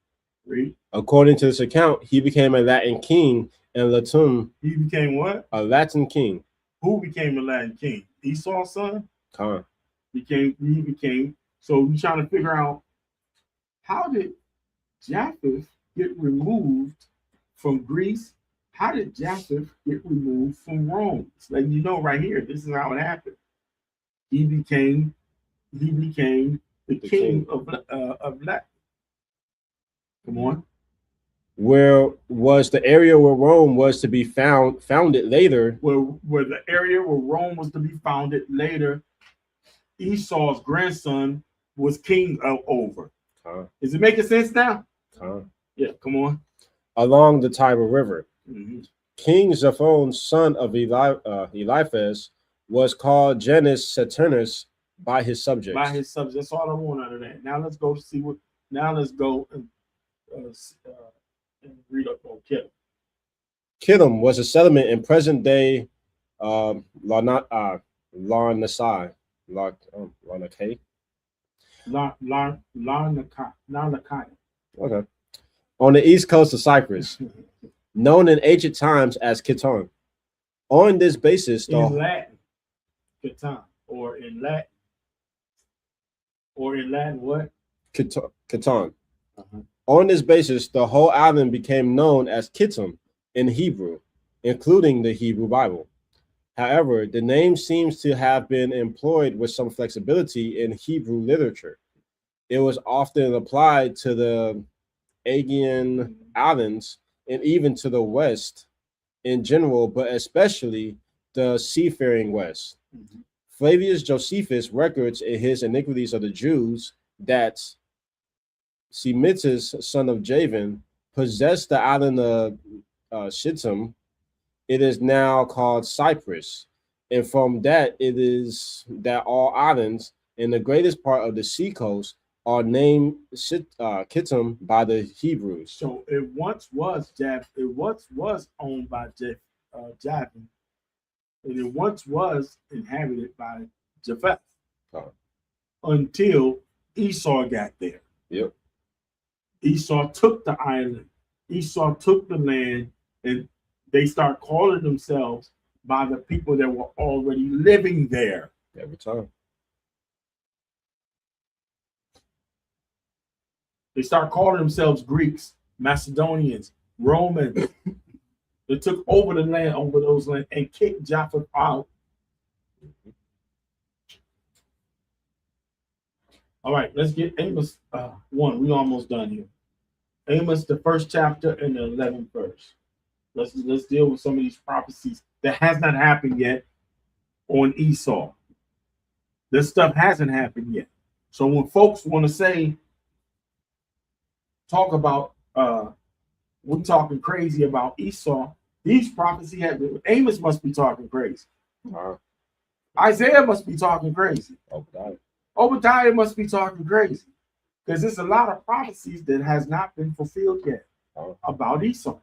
Read. According to this account, he became a Latin king and Latum. He became what? A Latin king. Who became a Latin king? Esau's son. Khan. He became. So we're trying to figure out, how did Japheth get removed from Greece? How did Japheth get removed from Rome? It's letting you know right here. This is how it happened. He became the king of Latin. Come on. where was the area where Rome was to be founded later. Where the area where Rome was to be founded later, Esau's grandson was king over. Is it making sense now? Yeah, come on. Along the Tiber River. Mm-hmm. King Zaphon, son of Eliphaz, was called Janus Saturnus by his subjects. By his subjects. That's all I want out of that. Now let's go to see what. Now let's go and read up on Kittim. Kittim was a settlement in present-day Larnaca. Okay. On the east coast of Cyprus, known in ancient times as Kittim. On this basis, in Latin, Kittim, or in Latin what? Kittim. On this basis, the whole island became known as Kittim in Hebrew, including the Hebrew Bible. However, the name seems to have been employed with some flexibility in Hebrew literature. It was often applied to the Aegean Islands and even to the West in general, but especially the seafaring West. Flavius Josephus records in his Iniquities of the Jews that Semitus, son of Javan, possessed the island of Shittim. It is now called Cyprus, and from that it is that all islands in the greatest part of the seacoast are named Kittim by the Hebrews. So it once was owned by Javan, and it once was inhabited by Japheth until Esau got there. Yep. Esau took the island. Esau took the land, and they start calling themselves by the people that were already living there. Every time. They start calling themselves Greeks, Macedonians, Romans. They took over the land, over those lands, and kicked Japheth out. All right, let's get Amos 1. We're almost done here. Amos, the first chapter and the 11th verse. Let's deal with some of these prophecies that has not happened yet on Esau. This stuff hasn't happened yet. So when folks want to talk about we're talking crazy about Esau, these prophecies have Amos must be talking crazy. Isaiah must be talking crazy. Obadiah must be talking crazy. Because there's a lot of prophecies that has not been fulfilled yet about Esau.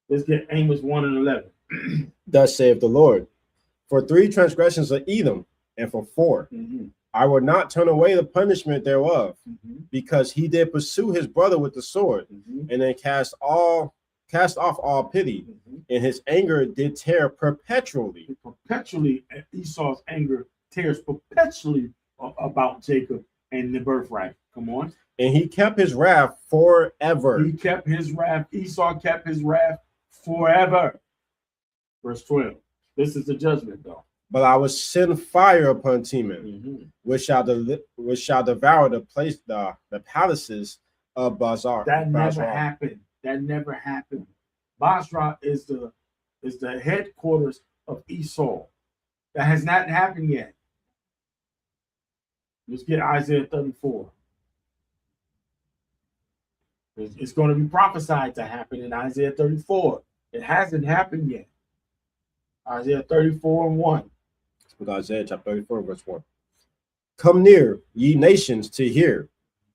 Let's get Amos 1 and 11. Thus saith the Lord, for 3 transgressions of Edom, and for 4, I will not turn away the punishment thereof, because he did pursue his brother with the sword, and then cast off all pity, and his anger did tear perpetually. Esau's anger tears perpetually about Jacob and the birthright. Come on. And he kept his wrath forever. He kept his wrath. Esau kept his wrath forever. Verse 12. This is the judgment, though. But I will send fire upon Teman, which shall devour the palaces of Bazar. That never happened. That never happened. Basra is the headquarters of Esau. That has not happened yet. Let's get Isaiah 34. It's going to be prophesied to happen in Isaiah 34. It hasn't happened yet. Isaiah 34 and 1. With Isaiah chapter 34, verse 1. Come near, ye nations, to hear,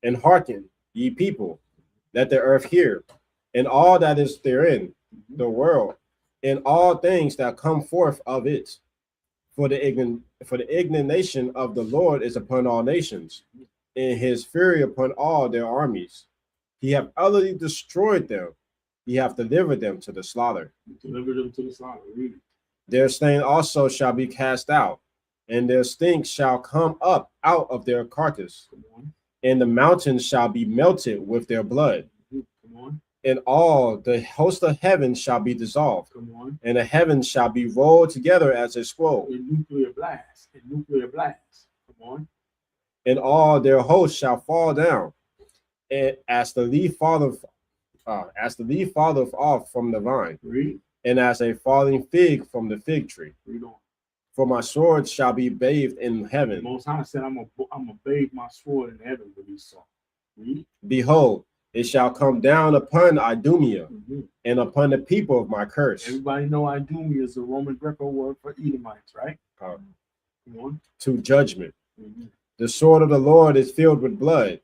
and hearken, ye people, let the earth hear, and all that is therein, the world, and all things that come forth of it. For the indignation of the Lord is upon all nations, and his fury upon all their armies. He hath utterly destroyed them. He hath delivered them to the slaughter. Delivered them to the slaughter. Read it. Their stain also shall be cast out, and their stink shall come up out of their carcass, and the mountains shall be melted with their blood. And all the host of heaven shall be dissolved, and the heavens shall be rolled together as a scroll. In nuclear blast. Come on. And all their hosts shall fall down, and as the leaf falleth As the leaf falleth off from the vine, Read. and as a falling fig from the fig tree. Read on. For my sword shall be bathed in The heaven. Most High said, I'm gonna bathe my sword in heaven with Esau. Read. Behold, it shall come down upon Idumea and upon the people of my curse. Everybody know Idumea is a Roman Greco word for Edomites, right? Uh, Come on. to judgment. The sword of the Lord is filled with blood.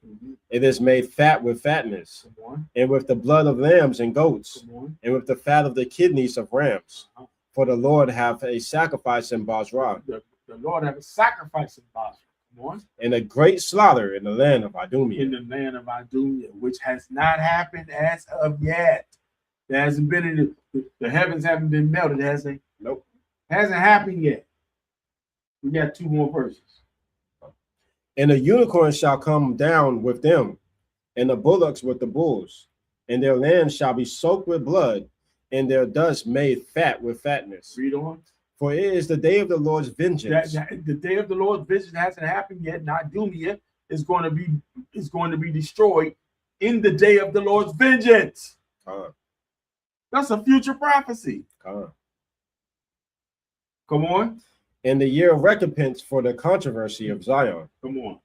It is made fat with fatness, Come on. and with the blood of lambs and goats, Come on. and with the fat of the kidneys of rams. Uh-huh. For the Lord hath a sacrifice in Basra, The Lord have a sacrifice in Basra. Come on. and a great slaughter in the land of Idumea. In the land of Idumea, which has not happened as of yet. There hasn't been in the heavens haven't been melted, has they? Nope. Hasn't happened yet. We got 2 more verses. And the unicorn shall come down with them, and the bullocks with the bulls, and their land shall be soaked with blood, and their dust made fat with fatness. Read on. For it is the day of the Lord's vengeance. The day of the Lord's vengeance hasn't happened yet. And Idumea is going to be destroyed in the day of the Lord's vengeance. That's a future prophecy. Come on. In the year of recompense for the controversy of Zion. Come on.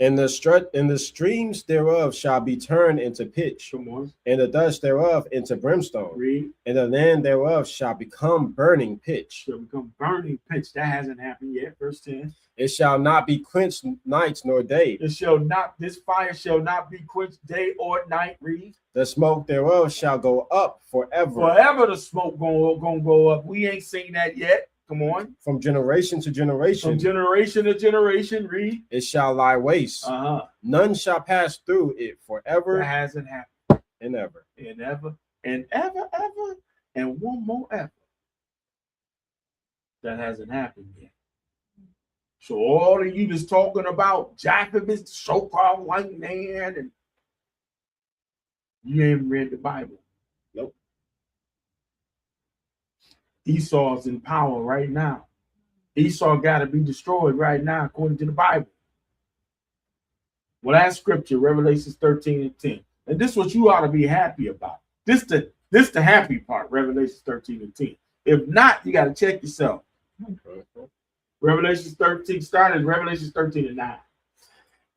And the streams thereof shall be turned into pitch, Come on. and the dust thereof into brimstone, Read. and the land thereof shall become burning pitch. Shall become burning pitch. That hasn't happened yet. Verse 10. It shall not be quenched nights nor day. This fire shall not be quenched day or night. Read. The smoke thereof shall go up forever. Forever the smoke gonna go up. We ain't seen that yet. Come on. From generation to generation. From generation to generation. Read. It shall lie waste. None shall pass through it forever. That hasn't happened. And ever. And ever. And ever. And one more ever. That hasn't happened yet. So all of you that's talking about Jacob is the so-called white man, and you ain't read the Bible. Nope. Esau's in power right now. Esau got to be destroyed right now, according to the Bible. Well, that's scripture, Revelation 13 and 10. And this is what you ought to be happy about. This the happy part, Revelation 13 and 10. If not, you got to check yourself. Revelation 13 started Revelation 13 and 9.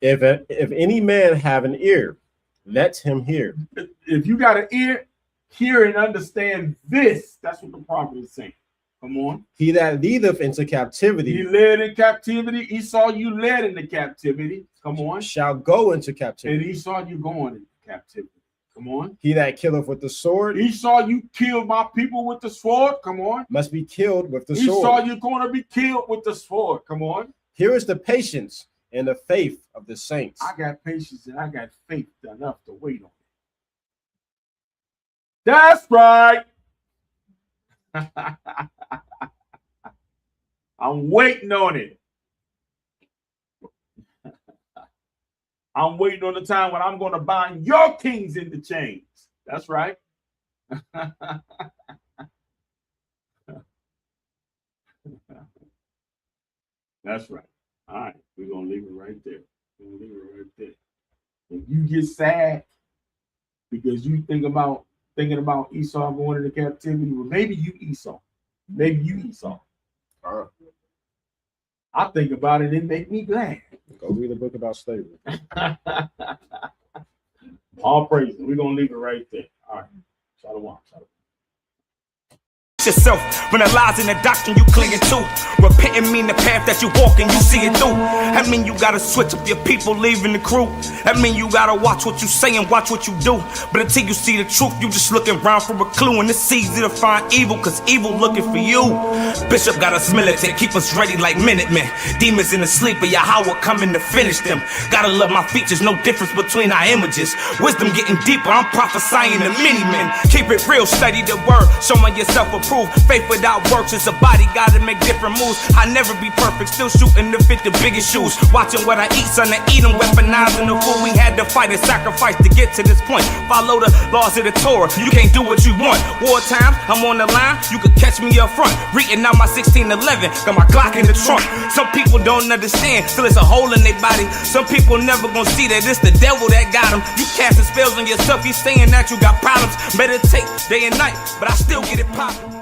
If any man have an ear, let him hear. If you got an ear, hear and understand this. That's what the prophet is saying. Come on. He that leadeth into captivity, He led in captivity. Esau, you led into captivity. Come on. shall go into And captivity. Esau, you going into captivity. Come on. He that killeth with the sword Esau, you killed my people with the sword. Come on. must be killed with the Esau, sword. you're going to be killed with the sword. Come on. Here is the patience and the faith of the saints. I got patience and I got faith enough to wait on it. That's right. I'm waiting on it. I'm waiting on the time when I'm going to bind your kings into chains. That's right. That's right. All right. We're going to leave it right there. We're going to leave it right there. If you get sad because you thinking about Esau going into captivity, well, maybe you Esau. Maybe you Esau. I think about it, it make me glad. Go read a book about slavery. All praise. We're going to leave it right there. All right. Shalom. Shalom. Yourself when the lies and the doctrine you clinging to. Repenting mean the path that you walking, you see it through. That mean you gotta switch up your people, leaving the crew. That mean you gotta watch what you say and watch what you do. But until you see the truth, you just looking around for a clue. And it's easy to find evil, cause evil looking for you. Bishop got us militant, keep us ready like Minutemen. Demons in the sleep of Yahweh coming to finish them. Gotta love my features, no difference between our images. Wisdom getting deeper, I'm prophesying to many men. Keep it real, study the word, showing yourself approved. Faith without works is a body, gotta make different moves. I never be perfect, still shooting to fit the biggest shoes. Watching what I eat, son, to eat them, weaponizing the food we had had to fight and sacrifice to get to this point. Follow the laws of the Torah, you can't do what you want. War times, I'm on the line, you can catch me up front. Reading out my 1611, got my Glock in the trunk. Some people don't understand, still it's a hole in their body. Some people never gonna see that it's the devil that got them. You casting spells on yourself, you saying that you got problems. Meditate day and night, but I still get it poppin'.